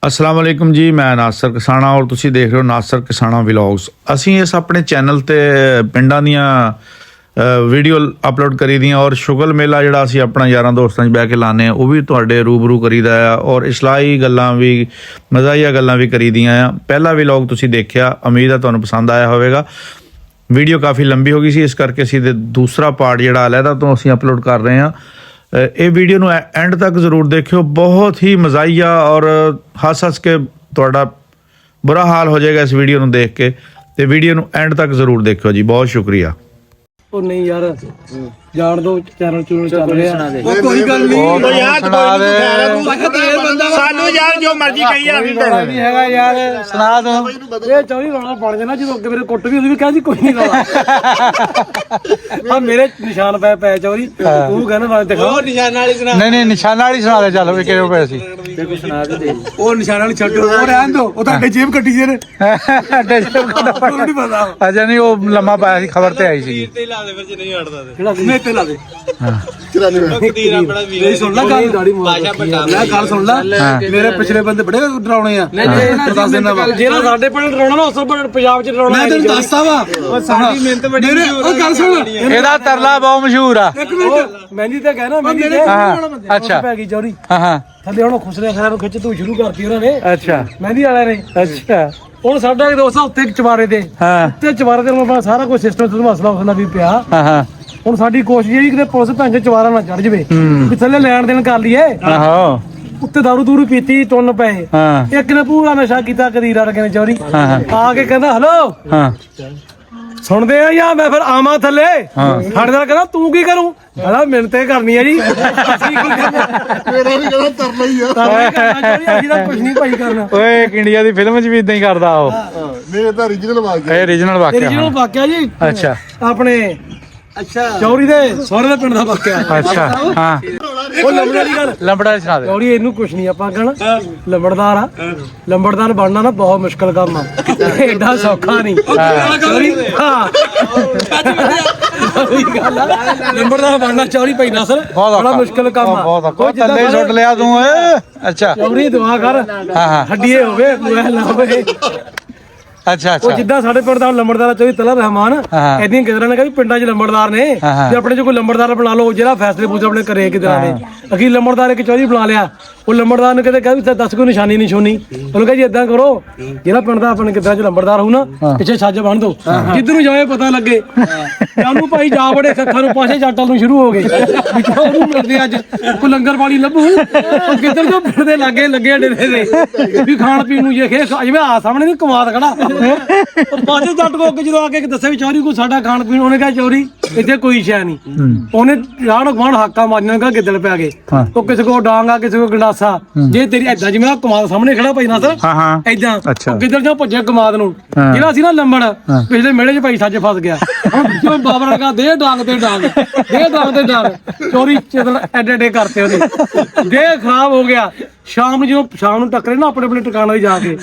अस्सलाम वालेकुम जी, मैं नासर किसाना और तुसी देख रहे हो नासर किसाना व्लॉग्स। असी इस अपने चैनल ते पिंडां दियां वीडियो अपलोड करी दियां और शुगल मेला जिहड़ा असी अपना यारां दोस्तां 'च बैठ के लाने आ वो भी तुहाडे रूबरू करीदा आ और इस्लाही गल्लां भी मज़ाहिया गल्लां भी करी दियां आ। पहला व्लॉग तुसी देखिया, उम्मीद है तुहानूं पसंद आया होवेगा। वीडियो काफ़ी लंबी हो गई सी, इस करके असी दूसरा पार्ट जिहड़ा अलहदा तो असी अपलोड कर रहे हैं। ਇਹ ਵੀਡੀਓ ਨੂੰ ਐਂਡ ਤੱਕ ਜ਼ਰੂਰ ਦੇਖਿਓ, ਬਹੁਤ ਹੀ ਮਜ਼ਾਈਆ ਔਰ ਹੱਸ ਕੇ ਤੁਹਾਡਾ ਬੁਰਾ ਹਾਲ ਹੋ ਜਾਏਗਾ ਇਸ ਵੀਡੀਓ ਨੂੰ ਦੇਖ ਕੇ। ਤੇ ਵੀਡੀਓ ਨੂੰ ਐਂਡ ਤੱਕ ਜ਼ਰੂਰ ਦੇਖਿਓ ਜੀ, ਬਹੁਤ ਸ਼ੁਕਰੀਆ। ਉਹ ਨਹੀਂ ਯਾਰ ਜਾਣ ਦੋ, ਚੈਨਲ ਚੂਨ ਚੱਲ ਰਿਹਾ। ਉਹ ਕੋਈ ਗੱਲ ਨਹੀਂ ਯਾਰ, ਸੁਣਾ ਦੇ ਸਾਨੂੰ ਯਾਰ ਜੋ ਮਰਜ਼ੀ ਕਹੀ ਜਾ, ਨਹੀਂ ਹੈਗਾ ਯਾਰ, ਸੁਣਾ ਦੋ। ਇਹ ਚੌੜੀ ਰੌਲਾ ਬਣ ਜਾਣਾ ਜਦੋਂ ਅੱਗੇ ਮੇਰੇ ਕੁੱਟ ਵੀ ਉਹਦੀ ਵੀ ਕਹਿੰਦੀ ਕੋਈ ਨਹੀਂ ਰੌਲਾ। ਆ ਮੇਰੇ ਨਿਸ਼ਾਨ ਪੈ ਚੌੜੀ, ਤੂੰ ਕਹਿੰਦਾ ਮੈਂ ਦਿਖਾਓ ਨਿਸ਼ਾਨ ਵਾਲੀ ਸੁਣਾ। ਨਹੀਂ ਨਿਸ਼ਾਨ ਵਾਲੀ ਸੁਣਾ ਦੇ, ਚੱਲ ਵੀ ਕਿਹੜੇ ਪਏ ਸੀ ਦੇਖੋ ਸੁਣਾ ਦੇ। ਉਹ ਨਿਸ਼ਾਨ ਵਾਲੀ ਛੱਡੋ, ਉਹ ਰਹਿਣ ਦੋ, ਉਹ ਤੁਹਾਡੇ ਜੇਬ ਕੱਟੀ ਜੇ ਨੇ। ਅੱਡੇ ਜੇਬ ਕੱਟਾ ਨਹੀਂ ਪਤਾ ਅਜਾ ਨਹੀਂ, ਉਹ ਲੰਮਾ ਪਾਇਆ ਸੀ, ਖਬਰ ਤੇ ਆਈ ਸੀ। ਨਹੀਂ ਹਟਦਾ ਤੇ ਤੇ ਲਾ ਦੇ। ਮੇਰੀ ਸੁਣ ਲੈ ਗੱਲ, ਮੈਂ ਗੱਲ ਸੁਣ ਲੈ। ਮੇਰੇ ਪਿਛਲੇ ਬੰਦੇ ਬੜੇ ਡਰਾਉਣੇ ਆ। ਜਿਹੜਾ ਸਾਡੇ ਪਿੰਡ ਡਰਾਉਣਾ ਨਾ, ਉਸ ਪੰਜਾਬ ਚ ਡਰਾਉਣਾ। ਮੈਂ ਤੈਨੂੰ ਦੱਸਦਾ ਵਾ, ਸਾਡੀ ਮਿਹਨਤ ਬੜੀ। ਉਹ ਗੱਲ ਸੁਣ, ਇਹਦਾ ਤਰਲਾ ਬਹੁਤ ਮਸ਼ਹੂਰ ਆ। ਇੱਕ ਮਿੰਟ, ਮਹਿੰਦੀ ਤੇ ਕਹਿਣਾ ਮਹਿੰਦੀ ਤੇ ਅੱਛਾ ਪੈ ਗਈ ਚੌੜੀ। ਹਾਂ ਥੱਲੇ ਹੁਣ ਖੁਸਰੇ ਖਰਾ ਨੂੰ ਖਿੱਚ ਤੂੰ ਸ਼ੁਰੂ ਕਰਤੀ ਉਹਨਾਂ ਨੇ। ਅੱਛਾ ਮਹਿੰਦੀ ਵਾਲਿਆਂ ਨੇ। ਅੱਛਾ ਹੁਣ ਸਾਡਾ ਦੋਸਤ ਉੱਤੇ ਚਵਾਰੇ ਤੇ, ਉੱਤੇ ਚਵਾਰੇ ਤੇ ਆਪਣਾ ਸਾਰਾ ਕੁਝ ਸਿਸਟਮ ਤੋਂ ਮਸਲਾ ਉਸਦਾ ਵੀ ਪਿਆ। ਹੁਣ ਸਾਡੀ ਕੋਸ਼ਿਸ਼ ਇਹ ਕਿਤੇ ਪੁਲਿਸ ਭੈਣ ਚ ਚਵਾਰਾ ਨਾ ਚੜ ਜਵੇ, ਵੀ ਥੱਲੇ ਲੈਣ ਦੇਣ ਕਰ ਲਈਏ। ਆਹੋ ਉੱਤੇ ਦਾਰੂ ਦੂਰੂ ਪੀਤੀ, ਟੁੰਨ ਪਏ। ਇੱਕ ਨੇ ਪੂਰਾ ਨਸ਼ਾ ਕੀਤਾ, ਕਦੀਰਾ ਰਗੇ ਨੇ ਚੋਰੀ ਆ ਕੇ ਕਹਿੰਦਾ ਹਲੋ ਸੁਣਦੇ ਆ ਜਾਂ ਮੈਂ ਫਿਰ ਆਵਾਂ ਥੱਲੇ। ਸਾਡੇ ਨਾਲ ਕਹਿੰਦਾ ਤੂੰ ਕੀ ਕਰੂੰ, ਕਹਿੰਦਾ ਮਿਹਨਤੇ ਕਰਨੀ ਆ ਜੀ। ਮੇਰਾ ਵੀ ਕਹਿੰਦਾ ਤਰਨਾ ਹੀ ਆ, ਅਸੀਂ ਤਾਂ ਕੁਝ ਨਹੀਂ ਭਾਈ ਕਰਨਾ। ਓਏ ਇੰਡੀਆ ਦੀ ਫਿਲਮ 'ਚ ਵੀ ਇਦਾਂ ਹੀ ਕਰਦਾ ਉਹ। ਮੇਰੇ ਤਾਂ ਓਰੀਜਨਲ ਵਾਕਿਆ, ਇਹ ਓਰੀਜਨਲ ਵਾਕਿਆ ਜੀ। ਅੱਛਾ ਆਪਣੇ ਚੌਰੀ ਦੇ ਸਹੁਰੇ ਦੇ ਪਿੰਡ ਦਾ ਵਾਕਿਆ। ਅੱਛਾ ਹਾਂ, ਉਹ ਲੰਬੜਾ ਦੀ ਗੱਲ, ਲੰਬੜਾ ਦੀ ਸੁਣਾ ਦੇ। ਚੌਰੀ ਇਹਨੂੰ ਕੁਛ ਨਹੀਂ ਆਪਾਂ ਕਹਿਣਾ, ਲੰਬੜਦਾਰ ਆ। ਲੰਬੜਦਾਰ ਬਣਨਾ ਨਾ ਬਹੁਤ ਮੁਸ਼ਕਲ ਕੰਮ ਆ, ਐਡਾ ਸੌਖਾ ਨਹੀਂ। ਲੰਬੜਦਾਰ ਬਣਨਾ ਚੌਰੀ ਪਈ ਨਸਲ ਬੜਾ ਮੁਸ਼ਕਲ ਕੰਮ ਆ। ਉਹ ਥੱਲੇ ਸੁੱਟ ਲਿਆ ਤੂੰ। ਅੱਛਾ ਚੌਰੀ ਦੁਆ ਕਰ ਹੱਡੀਏ ਹੋਵੇ ਨਾ ਹੋਵੇ। ਅੱਛਾ ਉਹ ਜਿੱਦਾਂ ਸਾਡੇ ਪਿੰਡ ਦਾ ਲੰਬੜਦਾਰ ਚੌਧਰੀ ਤਲਾ ਰਹਿਮਾਨ, ਏਦਾਂ ਕਿਦਾਂ ਨੇ ਕਹਿੰਦੇ ਪਿੰਡਾਂ 'ਚ ਲੰਬੜਦਾਰ ਨੇ, ਜੇ ਆਪਣੇ 'ਚ ਕੋਈ ਲੰਬੜਦਾਰ ਬਣਾ ਲਓ ਜਿਹੜਾ ਫੈਸਲੇ ਪੂਛ ਆਪਣੇ ਕਰੇ ਕਿਦਾਂ ਨੇ। ਅਖੀ ਲੰਬੜਦਾਰ ਇੱਕ ਚੌਧਰੀ ਬਣਾ ਲਿਆ, ਉਹ ਲੰਬੜਦਾਰ ਨੂੰ ਕਹਿੰਦੇ ਕਹਿੰਦੇ ਦੱਸ ਕੋਈ ਨਿਸ਼ਾਨੀ ਨਹੀਂ ਛੋਨੀ। ਉਹਨੂੰ ਕਹਿੰਦੇ ਏਦਾਂ ਕਰੋ, ਜਿਹੜਾ ਪਿੰਡ ਦਾ ਆਪਣੇ ਕਿਦਾਂ 'ਚ ਲੰਬੜਦਾਰ ਹੋਊ ਨਾ, ਪਿੱਛੇ ਛੱਜ ਬੰਨ ਦੋ, ਜਿੱਧਰ ਨੂੰ ਜਾਵੇ ਪਤਾ ਲੱਗੇ। ਉਹਨੂੰ ਭਾਈ ਜਾ ਬੜੇ ਅੱਖਾਂ ਨੂੰ ਪਾਸੇ ਜੱਟਾਂ ਨੂੰ ਸ਼ੁਰੂ ਹੋ ਗਏ, ਉਹਨੂੰ ਮਿਲਦੇ ਅੱਜ ਕੋਈ ਲੰਗਰ ਪਾਣੀ ਲੱਭੂ, ਉਹ ਕਿੱਧਰ ਜੋ ਫਿਰਦੇ ਲਾਗੇ ਲੱਗੇ ਡੇਰੇ ਦੇ ਵੀ ਖਾਣ ਪੀਣ ਨੂੰ। ਜੇ ਜਿਵੇਂ ਆ ਸਾਹਮਣੇ ਨੀ ਕਮਾਦ ਖੜਾ, ਪਾਸੇ ਜੱਟ ਕੋ ਅੱਗੇ ਜਦੋਂ ਆ ਕੇ ਦੱਸਿਆ ਵੀ ਚੌਰੀ ਕੋਈ ਸਾਡਾ ਖਾਣ ਪੀਣ, ਉਹਨੇ ਕਿਹਾ ਚੌਰੀ ਇੱਥੇ ਕੋਈ ਸ਼ੈ ਨਹੀਂ। ਉਹਨੇ ਰਾਣ ਗਵਾਣ ਹਾਕਾ ਮਾਰੀਆਂ, ਕਹਾ ਗਿੱਦੜ ਪੈ ਗਏ। ਉਹ ਕਿਸੇ ਕੋ ਡਾਂਗਾ, ਕਿਸੇ ਕੋ ਗੰਡਾਸਾ। ਜੇ ਤੇਰੀ ਏਦਾਂ ਜਿਵੇਂ ਕਮਾਦ ਸਾਹਮਣੇ ਖੜਾ ਭਾਈ ਨਾ ਸਰ ਏਦਾਂ ਗਿੱਦੜ ਜਾਂ ਭੱਜਿਆ ਕਮਾਦ ਨੂੰ, ਜਿਹੜਾ ਸੀ ਨਾ ਲੰਬੜ ਪਿਛਲੇ ਮੇਲੇ 'ਚ ਭਾਈ ਸੱਜ ਫਸ ਗਿਆ। ਹੁਣ ਬਾਬਰ ਲਗਾ ਦੇ ਡਾਂਗ ਤੇ ਡਾਂਗ, ਦੇ ਡਾਂਗ ਤੇ ਡਾਂਗ, ਚੋਰੀ ਚਿੱਦੜ ਐਡੇ ਐਡੇ ਕਰਤੇ ਉਹਨੇ, ਦੇ ਖਰਾਬ ਹੋ ਗਿਆ। ਸ਼ਾਮ ਨੂੰ ਜਦੋਂ ਸ਼ਾਮ ਨੂੰ ਟੱਕਰੇ ਨਾ ਆਪਣੇ ਆਪਣੇ ਟਿਕਾਣੇ ਤੇ ਜਾ ਕੇ,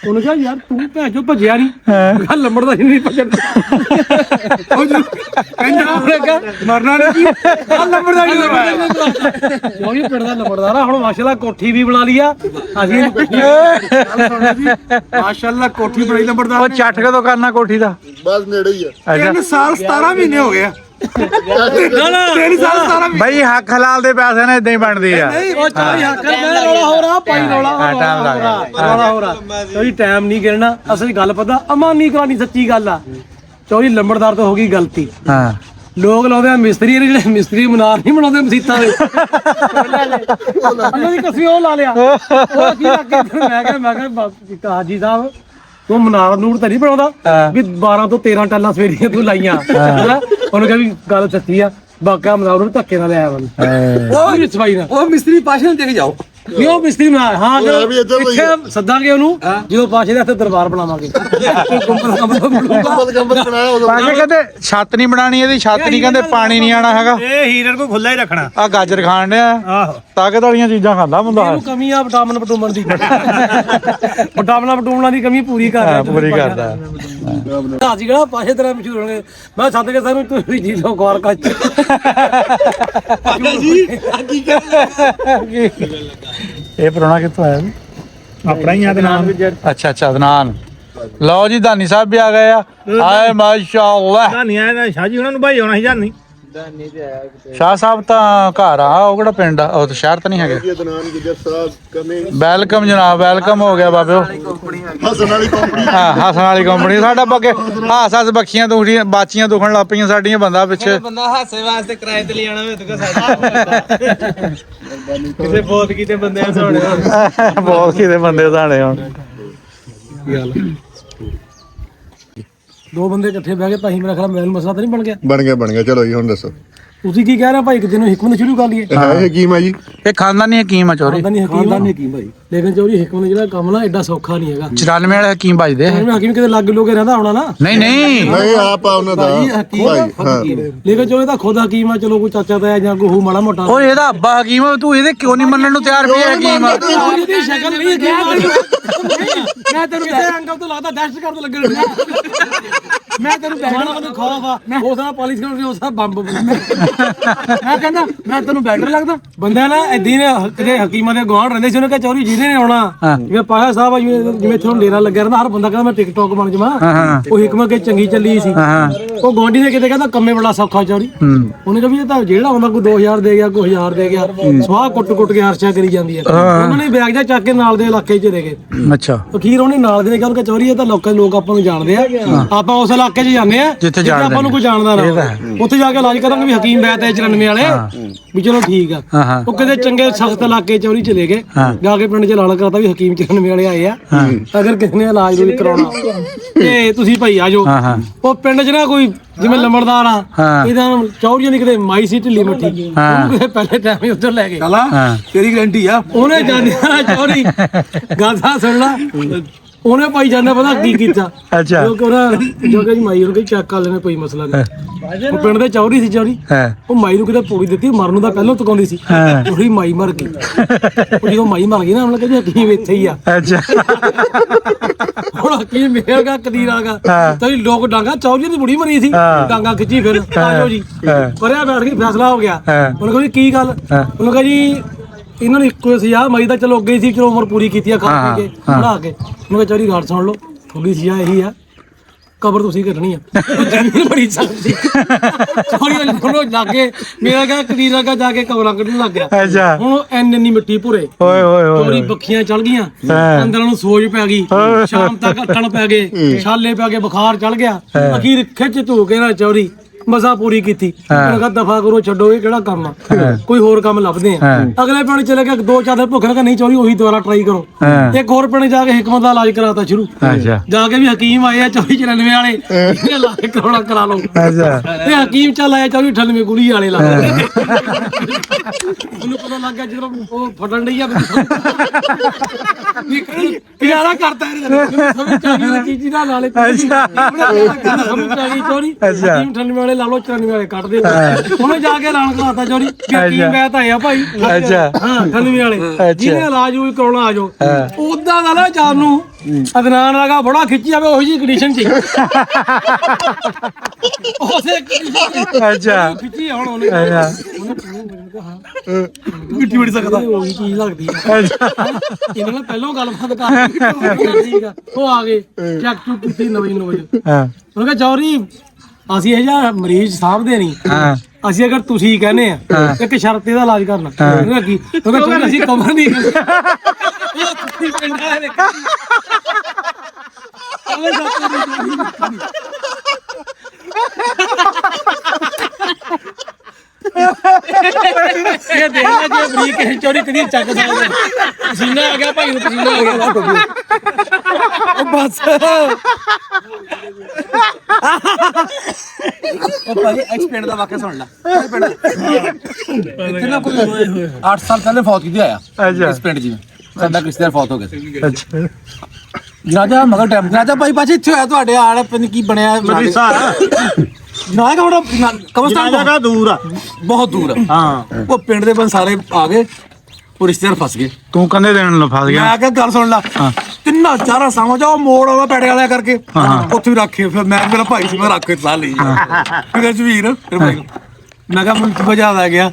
ਉਹਨੇ ਕਿਹਾ ਯਾਰ ਤੂੰ ਭੈਣ ਚੋ ਭੱਜਿਆ ਨਹੀਂ, ਲੰਬੜਦਾ ਨਹੀਂ ਭੱਜਣ। ਮਰਨਾ ਨਹੀਂ, ਲੰਬੜਦਾ ਨਹੀਂ ਪਿੰਡ ਦਾ ਲੰਬੜਦਾਰ ਆ। ਹੁਣ ਮਾਸ਼ਾਅੱਲਾ ਕੋਠੀ ਵੀ ਬਣਾ ਲਈ ਆ ਅਸੀਂ, ਮਾਸ਼ਾਅੱਲਾ ਕੋਠੀ ਬਣਾਈ ਲੰਬੜਦਾਰ। ਉਹ ਚੱਟ ਕਦੋਂ ਕਰਨਾ ਕੋਠੀ ਦਾ? ਬਸ ਨੇੜੇ ਹੀ ਆ, 3 ਸਾਲ 17 ਮਹੀਨੇ ਹੋ ਗਏ ਆ। ਬਈ ਹੱਕ ਹਲਾਲ ਦੇ ਪੈਸੇ ਨੇ ਏਦਾਂ ਹੀ ਬਣਦੀ ਆ। ਟਾਈਮ ਨਹੀਂ ਗਿਣਨਾ, ਅਸਲੀ ਗੱਲ ਪਤਾ ਅਮਾਨੀ ਕਰਾਨੀ ਸੱਚੀ ਗੱਲ ਆ। ਚੌਰੀ ਲੰਬੜਦਾਰ ਤੋਂ ਹੋ ਗਈ ਗਲਤੀ। ਲੋਕ ਲਾਉਂਦੇ ਆ ਮਿਸਤਰੀ, ਜਿਹੜੇ ਮਿਸਤਰੀ ਮਨਾਰ ਨਹੀਂ ਬਣਾਉਂਦੇ ਮਸੀਤਾਂ ਦੇ, ਉਹਨਾਂ ਦੀ ਕਸੀ ਉਹ ਲਾ ਲਿਆ। ਮੈਂ ਕਿਹਾ ਹਾਜੀ ਸਾਹਿਬ ਤੂੰ ਮਨਾਰ ਨੂਰ ਤਾਂ ਨਹੀਂ ਬਣਾਉਂਦਾ ਵੀ 12 ਤੋਂ 13 ਟੈਲਾਂ ਸਵੇਰੀਆਂ ਤੂੰ ਲਾਈਆਂ। ਉਹਨੂੰ ਕਿਹਾ ਵੀ ਗੱਲ ਸੱਚੀ ਆ, ਬਾਕਾ ਮਨਾਰ ਨੂੰ ਧੱਕੇ ਨਾਲ ਲਿਆਇਆ ਉਹ ਸਫਾਈ ਨਾਲ। ਉਹ ਮਿਸਤਰੀ ਪਾਸ਼ੇ ਨੂੰ ਦੇ ਕੇ ਜਾਓ, ਵੀ ਉਹ ਮਿਸਤਰੀ ਬਣਾ। ਹਾਂ ਇੱਥੇ ਸੱਦਾਂਗੇ ਉਹਨੂੰ ਜਦੋਂ ਪਾਸ਼ੇ ਦੇ ਹੱਥ ਦਰਬਾਰ ਬਣਾਵਾਂਗੇ। ਕਹਿੰਦੇ ਛੱਤ ਨਹੀਂ ਬਣਾਣੀ, ਇਹਦੀ ਛੱਤ ਨਹੀਂ, ਕਹਿੰਦੇ ਪਾਣੀ ਨਹੀਂ ਆਣਾ ਹੈਗਾ, ਇਹ ਹੀਰਨ ਕੋਈ ਖੁੱਲਾ ਹੀ ਰੱਖਣਾ। ਆ ਗਾਜਰ ਖਾਣ ਡਿਆ, ਤਾਕਤ ਵਾਲੀਆਂ ਚੀਜ਼ਾਂ ਖਾਂਦਾ ਬੰਦਾ। ਕਮੀ ਆ ਵਿਟਾਮਿਨ ਵਿਟੂਮਨ ਦੀ, ਵਿਟਾਮਿਨਾਂ ਵਿਟੂਮਨਾਂ ਦੀ ਕਮੀ ਪੂਰੀ ਕਰਦਾ। ਅਸੀਂ ਕਿਹੜਾ ਪਾਸ਼ੇ ਤਰ੍ਹਾਂ ਮਸ਼ਹੂਰ ਹੋਣਗੇ। ਮੈਂ ਸੱਦ ਕੇ ਸਾਨੂੰ ਤੁਸੀਂ ਜੀ ਲੋ ਗੌਰ ਕੱਚ ਇਹ ਪ੍ਰਾਹੁਣਾ ਕਿੱਥੋਂ ਆਇਆ? ਆਪਣਾ ਹੀ ਆ ਤੇ ਨਾਮ ਅੱਛਾ ਅੱਛਾ ਅਦਨਾਨ। ਲਓ ਜੀ ਧਾਨੀ ਸਾਹਿਬ ਵੀ ਆ ਗਏ ਆ। ਹਾਏ ਮਾਸ਼ਾਅੱਲਾ। ਧਾਨੀਆਂ ਇਹਦਾ ਸ਼ਾਹ ਜੀ ਉਹਨਾਂ ਨੂੰ ਭਾਈ ਆਉਣਾ ਸੀ ਜਾਨੀ ਸ਼ਾਹ ਸਾਹਿਬ ਤਾਂ ਘਰ ਆ, ਉਹ ਕਿਹੜਾ ਪਿੰਡ ਆ, ਉਹ ਤਾਂ ਸ਼ਹਿਰ ਤਾਂ ਨਹੀਂ ਹੈਗੇ। ਵੈਲਕਮ ਜਨਾਬ, ਵੈਲਕਮ ਹੋ ਗਿਆ ਬਾਬਿਓ। ਹਸਨ ਵਾਲੀ ਕੰਪਨੀ ਹਾਂ ਹੱਸਣ ਵਾਲੀ ਕੰਪਨੀ ਸਾਡਾ ਬੱਗੇ ਹੱਸ ਬੱਖੀਆਂ ਦੁਖੀਆਂ ਬਾਚੀਆਂ ਦੁਖਣ ਲੱਗ ਪਈਆਂ ਸਾਡੀਆਂ। ਬੰਦਾ ਪਿੱਛੇ ਬੰਦਾ ਹਾਸੇ ਵਾਸਤੇ ਕਿਰਾਏ ਤੇ ਲਿਆਣਾ ਹੋਵੇ ਤਾਂ ਸਾਡਾ ਕਿਸੇ ਬਹੁਤ ਕੀਤੇ ਬੰਦੇ ਆ ਸੋਹਣੇ ਬਹੁਤ ਕਿਤੇ ਬੰਦੇ ਸਾਣੇ ਹੁਣ। ਦੋ ਬੰਦੇ ਇਕੱਠੇ ਬਹਿ ਕੇ ਭਾਈ ਮੇਰਾ ਖਿਆਲ ਮੇਲ ਮਸਲਾ ਤਾਂ ਨਹੀਂ ਬਣ ਗਿਆ ਚਲੋ ਜੀ ਹੁਣ ਦੱਸੋ ਤੁਸੀਂ ਕੀ ਕਹਿ ਰਹੇ ਭਾਈ? ਕਿਤੇ ਨੂੰ ਹਿਕਮਤ ਸ਼ੁਰੂ ਕਰ ਲਈਏ। ਇਹ ਹਕੀਮ ਆ ਜੀ ਇਹ ਖਾਨਦਾਨੀ ਹਕੀਮ ਆ ਚੋਰੀ। ਖਾਨਦਾਨੀ ਹਕੀਮ ਭਾਈ, ਲੇਕਿਨ ਚੋਰੀ ਹਿਕਮਤ ਜਿਹੜਾ ਕੰਮ ਨਾ ਐਡਾ ਸੌਖਾ ਨਹੀਂ ਹੈਗਾ। 94 ਵਾਲੇ ਹਕੀਮ ਵੱਜਦੇ। ਹਕੀਮ ਕਿਤੇ ਲੱਗ ਲੋਗੇ ਰਹਿੰਦਾ ਹੋਣਾ ਨਾ। ਨਹੀਂ ਨਹੀਂ ਨਹੀਂ ਆਪ ਆ ਉਹਨਾਂ ਦਾ ਭਾਈ ਲੇਕਿਨ ਚੋਰੀ ਤਾਂ ਖੁਦ ਹਕੀਮ ਆ। ਚਲੋ ਕੋਈ ਚਾਚਾ ਤਾਇਆ ਜਾਂ ਕੋਈ ਮਾੜਾ ਮੋਟਾ ਓਏ ਇਹਦਾ ਅੱਬਾ ਹਕੀਮ ਆ, ਤੂੰ ਇਹਦੇ ਕਿਉਂ ਨਹੀਂ ਮੰਨਣ ਨੂੰ ਤਿਆਰ ਪਿਆ ਹਕੀਮ ਆ? ਉਹਦੀ ਸ਼ਕਲ ਨਹੀਂ ਮੈਂ ਤੈਨੂੰ ਕਿਸੇ ਅੰਗਲ ਤੋਂ ਲੱਗਦਾ ਦਹਿਸ਼ਤ ਕਰਨ ਲੱਗਣ ਮੈਂ ਤੈਨੂੰ ਬੈਠਣਾ ਮੈਨੂੰ ਖੌਫ ਆ। ਉਸ ਨਾਲ ਪਾਲਿਸ਼ ਕਰਨ ਉਸ ਨਾਲ ਬੰਬ ਮੈਂ ਕਹਿੰਦਾ ਮੈਂ ਤੈਨੂੰ ਬੈਟਰ ਲੱਗਦਾ। ਬੰਦਾ ਨਾ ਏਦਾਂ ਨੇ ਕਿਤੇ ਹਕੀਮਾਂ ਦੇ ਗਵਾਂਢ ਰਹਿੰਦੇ ਸੀ, ਉਹਨੇ ਕਿਹਾ ਚੌਰੀ ਜਿਹਨੇ ਨੇ ਆਉਣਾ ਜਿਵੇਂ ਪਾਸ਼ਾ ਸਾਹਿਬ ਆ, ਜਿਵੇਂ ਇੱਥੇ ਹੁਣ ਡੇਰਾ ਲੱਗਿਆ ਰਹਿੰਦਾ, ਹਰ ਬੰਦਾ ਕਹਿੰਦਾ ਮੈਂ ਟਿਕਟੌਕ ਬਣ ਜਾਵਾਂ। ਉਹ ਹਿਕਮਤ ਕੇ ਚੰਗੀ ਚੱਲੀ ਸੀ। ਉਹ ਗਵਾਂਢੀ ਨੇ ਕਿਤੇ ਕਹਿੰਦਾ ਕੰਮੇ ਬੜਾ ਸੌਖਾ ਚੌਰੀ। ਉਹਨੇ ਕਿਹਾ ਵੀ ਇਹ ਤਾਂ ਜਿਹੜਾ ਹੁੰਦਾ ਕੋਈ 2000 ਦੇ ਗਿਆ ਕੋਈ 1000 ਦੇ ਗਿਆ, ਸਵਾਹ ਕੁੱਟ ਕੇ ਹਰਸ਼ਾ ਕਰੀ ਜਾਂਦੀ ਹੈ। ਉਹਨਾਂ ਨੇ ਬੈਗ ਜਾ ਚੱਕ ਕੇ ਨਾਲ ਦੇ ਇਲਾਕੇ 'ਚ ਦੇ ਗਏ। ਅੱਛਾ ਅਖੀਰ ਉਹਨੇ ਨਾਲ ਦੇ ਨੇ ਕਿਹਾ ਚੌਰੀ ਇਹ ਤਾਂ ਲੋਕ ਆਪਾਂ ਨੂੰ ਜਾਣਦੇ ਆ, ਆਪਾਂ ਉਸ ਇਲਾਕੇ 'ਚ ਜਾਂਦੇ ਆ ਜਿੱਥੇ ਆਪਾਂ ਨੂੰ ਕੋਈ ਜਾਣਦਾ ਨਾ। ਉੱਥੇ ਜਾ ਕੇ ਇਲਾਜ ਕਰਾਂਗੇ ਵੀ ਹਕੀਮ ਬੈਤ ਹੈ 94 ਵਾਲੇ ਵੀ ਚਲੋ ਠੀਕ ਆ। ਉਹ ਕਿਤੇ ਚੰਗੇ ਸਖਤ ਇਲਾਕੇ ਚੌਰੀ ਚਲੇ ਗਏ, ਜਾ ਕੇ ਪਿੰਡ 'ਚ ਐਲਾਨ ਕਰਤਾ ਵੀ ਹਕੀਮ 94 ਵਾਲੇ ਆਏ ਆ, ਅਗਰ ਕਿਸੇ ਨੇ ਇਲਾਜ ਵੀ ਕਰਾਉਣਾ ਤੇ ਤੁਸੀਂ ਭਾਈ ਆ ਜਾਓ। ਉਹ ਪਿੰਡ 'ਚ ਨਾ ਕੋਈ ਜਿਵੇਂ ਲੰਬੜਦਾਰ ਆ, ਇਹਦਾ ਚੌਰੀਆਂ ਦੀ ਕਿਤੇ ਮਾਈ ਸੀ ਢਿੱਲੀ ਮੱਠੀ, ਉਹਨੂੰ ਕਿਸੇ ਪਹਿਲੇ ਟਾਈਮ ਹੀ ਉੱਧਰ ਲੈ ਗਏ। ਤੇਰੀ ਗਰੰਟੀ ਆ ਉਹਨੇ ਜਾਂਦਿਆ ਚੌਰੀ ਗਾਥਾ ਸੁਣਨਾ। ਉਹਨੇ ਭਾਈ ਜਾਂਦਾ ਪਤਾ ਕੀ ਕੀਤਾ। ਅੱਛਾ ਜੋ ਕਿ ਮਾਈ ਨੂੰ ਕਹੀ ਚੈੱਕ ਕਰ ਲੈਣੇ ਕੋਈ ਮਸਲਾ ਨਹੀਂ। ਉਹ ਪਿੰਡ ਦੇ ਚੌਰੀ ਸੀ ਚੌਰੀ, ਉਹ ਮਾਈ ਨੂੰ ਕਿਤੇ ਪੂੜੀ ਦਿੱਤੀ, ਮਰਨ ਨੂੰ ਤਾਂ ਪਹਿਲਾਂ ਤਕਾਉਂਦੀ ਸੀ, ਉਹੀ ਮਾਈ ਮਰ ਗਈ। ਉਹ ਜਦੋਂ ਮਾਈ ਮਰ ਗਈ ਨਾ ਉਹਨੇ ਕਹਿੰਦੇ ਹਕੀਮ ਇੱਥੇ ਹੀ ਆ। ਅੱਛਾ ਹੁਣ ਹਕੀਮ ਮੇਰਗਾ ਕਦੀਰ ਆਗਾ ਤੇ ਲੋਕ ਡਾਂਗਾ ਚੌਰੀ ਦੀ ਬੁੜੀ ਮਰੀ ਸੀ, ਡਾਂਗਾ ਖਿੱਚੀ ਫਿਰ ਆਜੋ ਜੀ ਪਰਿਆ ਬੈਠ ਕੇ ਫੈਸਲਾ ਹੋ ਗਿਆ। ਉਹਨੇ ਕਿਹਾ ਕੀ ਗੱਲ? ਉਹਨੇ ਕਿਹਾ ਜੀ ਇਹਨਾਂ ਨੂੰ ਇੱਕੋ ਸਜ਼ਾ ਮਾਈ ਤਾਂ ਚਲੋ ਅੱਗੇ ਸੀ, ਚਲੋ ਉਮਰ ਪੂਰੀ ਕੀਤੀ ਆ ਖਾ ਕੇ ਬਣਾ ਕੇ। ਮੈਂ ਕਿਹਾ ਚੌਰੀ ਗੱਲ ਸੁਣ ਲਓ, ਥੋੜੀ ਸਜ਼ਾ ਇਹੀ ਆ, ਕਬਰ ਤੁਸੀਂ ਕੱਢਣੀ ਆ। ਜ਼ਮੀਨ ਬੜੀ ਸਖਤੀ ਚੌਰੀ ਉਹਨੂੰ ਲੱਗੇ ਮੇਰਾ ਕਿਹਾ ਕਦੀਰ ਲੱਗਾ ਜਾ ਕੇ ਕਬਰਾਂ ਕੱਢਣ ਲੱਗ ਗਿਆ। ਅੱਛਾ ਹੁਣ ਇੰਨੀ ਮਿੱਟੀ ਭੁਰੇ ਓਏ ਓਏ ਓਏ ਚੋਰੀ ਬੱਖੀਆਂ ਚੜ ਗਈਆਂ, ਅੰਦਰਾਂ ਨੂੰ ਸੋਜ ਪੈ ਗਈ, ਸ਼ਾਮ ਤੱਕ ਅੱਟਣ ਪੈ ਗਏ, ਛਾਲੇ ਪੈ ਗਏ, ਬੁਖਾਰ ਚੜ ਗਿਆ। ਅਖੀਰ ਖਿੱਚ ਧੂ ਕੇ ਨਾ ਚੌਰੀ ਮਜ਼ਾ ਪੂਰੀ ਕੀਤੀ। ਮੈਂ ਕਿਹਾ ਦਫਾ ਕਰੋ, ਛੱਡੋ ਇਹ ਕਿਹੜਾ ਕੰਮ ਆ, ਕੋਈ ਹੋਰ ਕੰਮ ਲੱਭਦੇ ਆ। ਅਗਲੇ ਪਿੰਡ ਚਲੇ ਗਿਆ, 2-4 ਦਿਨ ਭੁੱਖ ਲੱਗਾ, ਨਹੀਂ ਚੌਰੀ ਉਹੀ ਦੁਬਾਰਾ ਟਰਾਈ ਕਰੋ। ਇੱਕ ਹੋਰ ਪਿੰਡ ਜਾ ਕੇ ਹਿਕਮਤ ਦਾ ਇਲਾਜ ਕਰਾਤਾ ਸ਼ੁਰੂ, ਜਾ ਕੇ ਵੀ ਹਕੀਮ ਆਏ ਆ ਚੌਰੀ 94 ਵਾਲੇ, ਇਲਾਜ ਕਰਾਉਣਾ ਕਰਾ ਲਓ। ਤੇ ਹਕੀਮ ਚੱਲ ਆਇਆ ਚੌਰੀ 98 ਗੁਲੀ ਵਾਲੇ ਲਾ ਉਹਨੂੰ ਪਤਾ ਲੱਗ ਗਿਆ ਜਦੋਂ ਉਹ ਫਟਣ ਡਈ ਆ ਕਿਹੜਾ ਕਰਤਾ ਸਮਝ ਆ ਗਈ ਚੀਜ਼ੀ ਦਾ ਨਾਲੇ ਸਮਝ ਆ ਗਈ ਚੌਰੀ ਹਕੀਮ 98 ਵਾਲੇ ਲਾ ਲਓ 94 ਵਾਲੇ ਕੱਢ ਦੇ। ਉਹਨੇ ਜਾ ਕੇ ਐਲਾਨ ਕਰਾਤਾ ਚੌਰੀ ਹਕੀਮ ਬੈਤ ਆਏ ਆ ਭਾਈ। ਅੱਛਾ 98 ਵਾਲੇ ਜਿਹਨੇ ਇਲਾਜ ਵੀ ਕਰਾਉਣਾ ਆ ਜਾਓ। ਉਦਾਂ ਦਾ ਨਾ ਚਾਰ ਨੂੰ ਅਦਨਾਨ ਲਗਾ ਬੜਾ ਖਿੱਚੀ ਜਾਵੇ ਉਹੀ ਜੀ ਕੰਡੀਸ਼ਨ ਚ ਉਸੇ ਅੱਛਾ ਖਿੱਚੀ ਹੁਣ ਉਹਨੇ ਮਿੱਟੀ ਬੜੀ ਸਕਦਾ ਉਹੀ ਚੀਜ਼ ਲੱਗਦੀ ਹੈ। ਇਹਨਾਂ ਨੇ ਪਹਿਲਾਂ ਗੱਲਬਾਤ ਕਰ ਠੀਕ ਆ, ਉਹ ਆ ਗਏ ਚੈੱਕ ਚੁੱਕ ਕੀਤੀ 9 ਵਜੇ। ਉਹਨੇ ਕਿਹਾ ਚੌਰੀ ਅਸੀਂ ਇਹ ਜਿਹਾ ਮਰੀਜ਼ ਸਾਂਭਦੇ ਨਹੀਂ, ਅਸੀਂ ਅਗਰ ਤੁਸੀਂ ਕਹਿੰਦੇ ਆ ਇੱਕ ਸ਼ਰਤ ਇਹਦਾ ਇਲਾਜ ਕਰਨਾ। ਕੀ ਕਿਉਂਕਿ ਅਸੀਂ ਕਮਰ ਨਹੀਂ ਇਹ ਦੇਖ ਲੈ ਜੇ ਬਰੀਕ ਹੈ ਚੋਰੀ ਕਦੀ ਚੱਕ ਸਕਦੇ। ਪਸੀਨਾ ਆ ਗਿਆ ਭਾਈ ਨੂੰ, ਪਸੀਨਾ ਆ ਗਿਆ ਉਹ ਬਸ ਉਹ ਭਾਈ ਐਕਸਪੀਰੀਅੰਸ ਦਾ ਵਾਕਿਆ ਸੁਣ ਲੈ। ਇੱਥੇ ਨਾ ਕੋਈ 8 ਸਾਲ ਪਹਿਲੇ ਫੌਤ ਕੀਤੀ ਆਇਆ ਇਸ ਪਿੰਡ ਜੀ ਸਾਡਾ ਰਿਸ਼ਤੇਦਾਰ ਫੌਤ ਹੋ ਗਿਆ ਸੀ। ਅੱਛਾ ਜਨਾਜਾ ਮਗਰ ਟਾਈਮ ਜਨਾਜਾ ਭਾਈ ਪਾਛੇ ਇੱਥੇ ਹੋਇਆ ਤੁਹਾਡੇ ਆਲੇ ਪਿੰਡ ਕੀ ਬਣਿਆ ਮਦਰਸਾ ਨਾ ਕਹੋੜਾ ਕਬਰਸਤਾਨ ਜਗ੍ਹਾ ਦੂਰ ਆ, ਬਹੁਤ ਦੂਰ ਆ। ਹਾਂ ਉਹ ਪਿੰਡ ਦੇ ਬੰਦ ਸਾਰੇ ਆ ਗਏ, ਉਹ ਰਿਸ਼ਤੇਦਾਰ ਫਸ ਗਏ। ਤੂੰ ਕੰਦੇ ਦੇਣ ਨੂੰ ਫਸ ਗਿਆ। ਮੈਂ ਕਿਹਾ ਗੱਲ ਸੁਣ ਲਾ, ਤਿੰਨਾਂ ਚਾਰਾਂ ਸਾਵਾਂ ਜਾ ਮੋੜ ਆਵਾ ਪੈੜੇ ਵਾਲਿਆ ਕਰਕੇ ਉੱਥੇ ਵੀ ਰੱਖੇ। ਫਿਰ ਮੈਂ ਮੇਰਾ ਭਾਈ ਸੀ, ਮੈਂ ਰੱਖ ਕੇ ਸਲਾਹ ਲਈ ਫਿਰ ਜਵੀਰ ਫਿਰ ਭਾਈ ਮੈਂ ਕਿਹਾ ਮੈਨੂੰ ਵਜਾ ਆ ਗਿਆ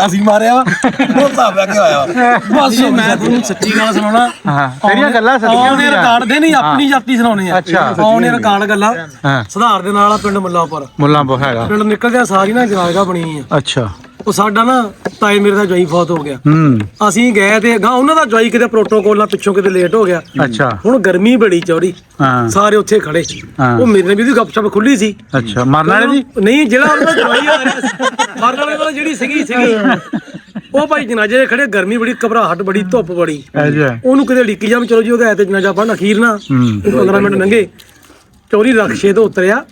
ਅਸੀਂ ਮਾਰਿਆ ਵਾ ਉਹ ਹਿਸਾਬ ਲੈ ਕੇ ਆਇਆ ਬਸ ਮੈਂ ਤੁਹਾਨੂੰ ਸੱਚੀ ਗੱਲ ਸੁਣਾਉਣਾ ਹਾਂ ਤੇਰੀਆਂ ਗੱਲਾਂ ਸੱਚੀਆਂ ਉਹਨੇ ਰਿਕਾਰਡ ਦੇ ਨਹੀਂ ਆਪਣੀ ਜਾਤੀ ਸੁਣਾਉਣੇ ਆ ਅੱਛਾ। ਉਹਨੇ ਰਿਕਾਰਡ ਗੱਲਾਂ ਹਾਂ ਸੁਧਾਰ ਦੇ ਨਾਲ ਆ ਪਿੰਡ ਮੁੱਲਾਂਪੁਰ ਮੁੱਲਾਂਪੁਰ ਹੈਗਾ ਪਿੰਡ ਨਿਕਲਦਿਆਂ ਸਾਰੀ ਨਾ ਜਗ੍ਹਾ ਬਣੀ ਆ ਅੱਛਾ ਉਹ ਸਾਡਾ ਨਾ ਤਾਏ ਮੇਰੇ ਦਾ ਜਵਾਈ ਫੌਤ ਹੋ ਗਿਆ ਅਸੀਂ ਗਏ ਤੇ ਗਾਂ ਉਹਨਾਂ ਦਾ ਜਵਾਈ ਕਿਤੇ ਪ੍ਰੋਟੋਕੋਲ ਨਾਲ ਪਿੱਛੋਂ ਕਿਤੇ ਲੇਟ ਹੋ ਗਿਆ ਅੱਛਾ ਹੁਣ ਗਰਮੀ ਬੜੀ ਚੌੜੀ ਹਾਂ ਸਾਰੇ ਉੱਥੇ ਖੜੇ ਹਾਂ। ਉਹ ਮੇਰੇ ਨੇ ਵੀ ਗੱਪਸ਼ਪ ਖੁੱਲੀ ਸੀ ਅੱਛਾ ਮਰਨ ਵਾਲੇ ਦੀ ਨਹੀਂ ਜਿਹੜਾ ਉਹਨਾਂ ਦਾ ਜਵਾਈ ਆ ਰਿਹਾ ਸੀ ਮਰਨ ਵਾਲੇ ਕੋਲ ਜਿਹੜੀ ਸੀਗੀ ਉਹ ਭਾਈ ਜਨਾਜ਼ੇ ਦੇ ਖੜੇ ਗਰਮੀ ਬੜੀ ਘਬਰਾਹਟ ਬੜੀ ਧੁੱਪ ਬੜੀ ਅੱਛਾ ਉਹਨੂੰ ਕਿਤੇ ਢਿੱਕੀ ਜਾ ਵੀ ਚਲੋ ਜੀ ਉਹਦਾ ਐ ਤੇ ਜਨਾਜ਼ਾ ਪੜਨ ਅਖੀਰ ਨਾ 15 ਮਿੰਟ ਲੰਘੇ ਚੋਰੀ ਰਕਸ਼ੇ ਤੋਂ ਉਤਰਿਆ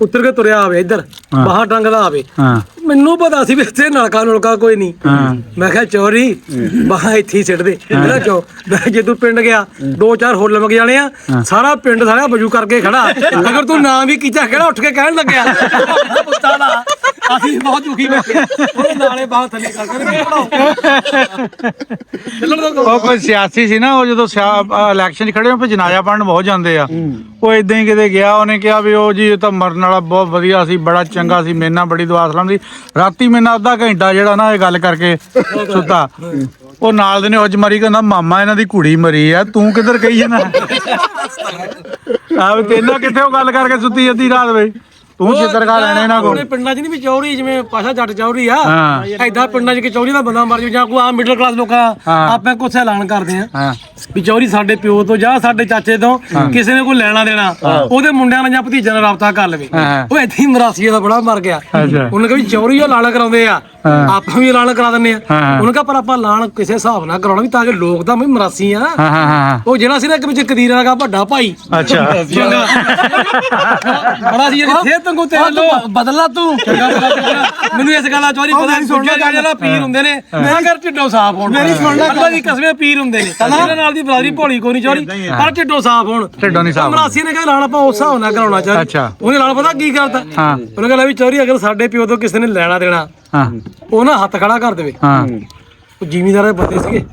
ਉਤਰ ਕੇ ਤੁਰਿਆ ਆਵੇ ਇੱਧਰ ਬਾਹਰ ਟੰਗਦਾ ਆਵੇ ਹਾਂ ਮੈਨੂੰ ਪਤਾ ਸੀ ਵੀ ਇੱਥੇ ਨਲਕਾ ਕੋਈ ਨਹੀਂ ਮੈਂ ਕਿਹਾ ਚੋਰੀ ਬਾਹਰ ਇੱਥੇ ਹੀ ਸਿੱਟ ਦੇ ਮੇਰਾ ਚੋ ਜੇ ਤੂੰ ਪਿੰਡ ਗਿਆ 2-4 ਹੋਰ ਲਮਕ ਜਾਣੇ ਆ ਸਾਰਾ ਪਿੰਡ ਸਾਰਾ ਵਜੂ ਕਰਕੇ ਖੜਾ ਅਗਰ ਤੂੰ ਨਾ ਵੀ ਕੀਤਾ ਕਿਹੜਾ ਉੱਠ ਕੇ ਕਹਿਣ ਲੱਗਿਆ ਪੁੱਤਾਂ ਦਾ ਅਸੀਂ ਬਹੁਤ ਦੁਖੀ ਬੈਠੇ ਉਹ ਨਾਲੇ ਬਾਹਰ ਥੱਲੇ ਉਹ ਕੋਈ ਸਿਆਸੀ ਸੀ ਨਾ ਉਹ ਜਦੋਂ ਇਲੈਕਸ਼ਨ 'ਚ ਖੜੇ ਹੋ ਫਿਰ ਜਨਾਜ਼ਾ ਪੜਨ ਬਹੁਤ ਜਾਂਦੇ ਆ ਉਹ ਇਦਾਂ ਹੀ ਕਿਤੇ ਗਿਆ ਉਹਨੇ ਕਿਹਾ ਵੀ ਉਹ ਜੀ ਇਹ ਤਾਂ ਮਰਨ ਵਾਲਾ ਬਹੁਤ ਵਧੀਆ ਸੀ ਬੜਾ ਚੰਗਾ ਸੀ ਮੇਰੇ ਨਾਲ ਬੜੀ ਦੁਆ ਸਲਾਮ ਦੀ ਰਾਤੀ ਮੇਰੇ ਨਾਲ ਅੱਧਾ ਘੰਟਾ ਜਿਹੜਾ ਨਾ ਇਹ ਗੱਲ ਕਰਕੇ ਸੁੱਤਾ ਉਹ ਨਾਲ ਦੇ ਨੇ ਉੱਜ ਮਰੀ ਕਹਿੰਦਾ ਮਾਮਾ ਇਹਨਾਂ ਦੀ ਕੁੜੀ ਮਰੀ ਆ ਤੂੰ ਕਿੱਧਰ ਗਈ ਜਾਂਦਾ ਆ ਵੀ ਤੇਨਾਂ ਕਿੱਥੇ ਉਹ ਗੱਲ ਕਰਕੇ ਸੁੱਤੀ ਅੱਧੀ ਰਾਤ ਵੇ ਤੂੰ ਛਿੱਤਰ ਖਾ ਲੈਣੇ ਨਾ ਕੋਲ ਪਿੰਡਾਂ 'ਚ ਨਹੀਂ ਵੀ ਚੌਰੀ ਜਿਵੇਂ ਪਾਸ਼ਾ ਜੱਟ ਚੌਰੀ ਆ ਐਦਾਂ ਪਿੰਡਾਂ 'ਚ ਕਿ ਚੌਰੀ ਦਾ ਬੰਦਾ ਮਰ ਜਾ ਜਾਂ ਕੋਈ ਆਮ ਮਿਡਲ ਕਲਾਸ ਲੋਕਾਂ ਆਪਾਂ ਕੁਛ ਐਲਾਨ ਕਰਦੇ ਆ ਵੀ ਚੌਰੀ ਸਾਡੇ ਪਿਓ ਤੋਂ ਜਾਂ ਸਾਡੇ ਚਾਚੇ ਤੋਂ ਕਿਸੇ ਨੇ ਕੋਈ ਲੈਣਾ ਦੇਣਾ ਉਹਦੇ ਮੁੰਡਿਆਂ ਨਾਲ ਜਾਂ ਭਤੀਜਿਆਂ ਨਾਲ ਰਾਬਤਾ ਕਰ ਲਵੇ ਉਹ ਇੱਥੇ ਹੀ ਮਰਾਸੀਏ ਦਾ ਬੜਾ ਮਰ ਗਿਆ ਉਹਨੇ ਕਿਹਾ ਵੀ ਚੌਰੀ ਉਹ ਐਲਾਨ ਕਰਾਉਂਦੇ ਆ ਆਪਾਂ ਵੀ ਐਲਾਨ ਕਰਾ ਦਿੰਦੇ ਆ ਉਹਨੇ ਕਿਹਾ ਪਰ ਆਪਾਂ ਐਲਾਨ ਕਿਸੇ ਹਿਸਾਬ ਨਾਲ ਕਰਾਉਣਾ ਵੀ ਤਾਂ ਕਿ ਲੋਕ ਤਾਂ ਮਰਾਸੀ ਆ ਉਹ ਜਿਹੜਾ ਸੀ ਨਾ ਇੱਕ ਵਿੱਚ ਕਦੀਰਾਂ ਦਾ ਵੱਡਾ ਭਾਈ ਅੱਛਾ ਬੜਾ ਸੀ ਜਿਹੜੇ ਤੰਗੂ ਤੇਰੇ ਲੋ ਬਦਲਾ ਤੂੰ ਮੈਨੂੰ ਇਸ ਗੱਲ ਦਾ ਚੋਰੀ ਪਤਾ ਨਹੀਂ ਸੁਣਨਾ ਜਿਹੜਾ ਪੀਰ ਹੁੰਦੇ ਨੇ ਮੈਂ ਕਰ ਢਿੱਡੋਂ ਸਾਫ਼ ਹੋਣ ਮੇਰੀ ਸੁਣ ਲੈ ਅੱਲਾ ਦੀ ਕਸਮੇ ਪੀਰ ਹੁੰਦੇ ਨੇ ਤੇਰੇ ਨਾਲ ਦੀ ਬਰਾਦਰੀ ਭੋਲੀ ਕੋਈ ਨਹੀਂ ਚੋਰੀ ਪਰ ਢਿੱਡੋਂ ਸਾਫ਼ ਹੋਣ ਢਿੱਡੋਂ ਨਹੀਂ ਸਾਫ਼ ਮਰਾਸੀ ਨੇ ਕਿਹਾ ਲਾਣ ਆਪਾਂ ਉਸ ਹਿਸਾਬ ਨਾਲ ਕਰਾਉਣਾ ਚਾਹੀਦਾ ਅੱਛਾ ਉਹਨੇ ਨਾਲ ਪਤਾ ਕੀ ਕਰਤਾ ਉਹਨੇ ਕਹਿੰਦਾ ਵੀ ਚੋਰੀ ਅਗਰ ਸਾਡੇ ਪਿਓ ਤੋਂ ਕਿਸੇ ਨੇ ਲੈਣਾ ਦੇਣਾ ਉਹ ਨਾ ਹੱਥ ਖੜਾ ਕਰ ਦੇਵੇ ਉਹ ਜ਼ਿਮੀਂਦਾਰ ਦੇ ਬੰਦੇ ਸੀਗੇ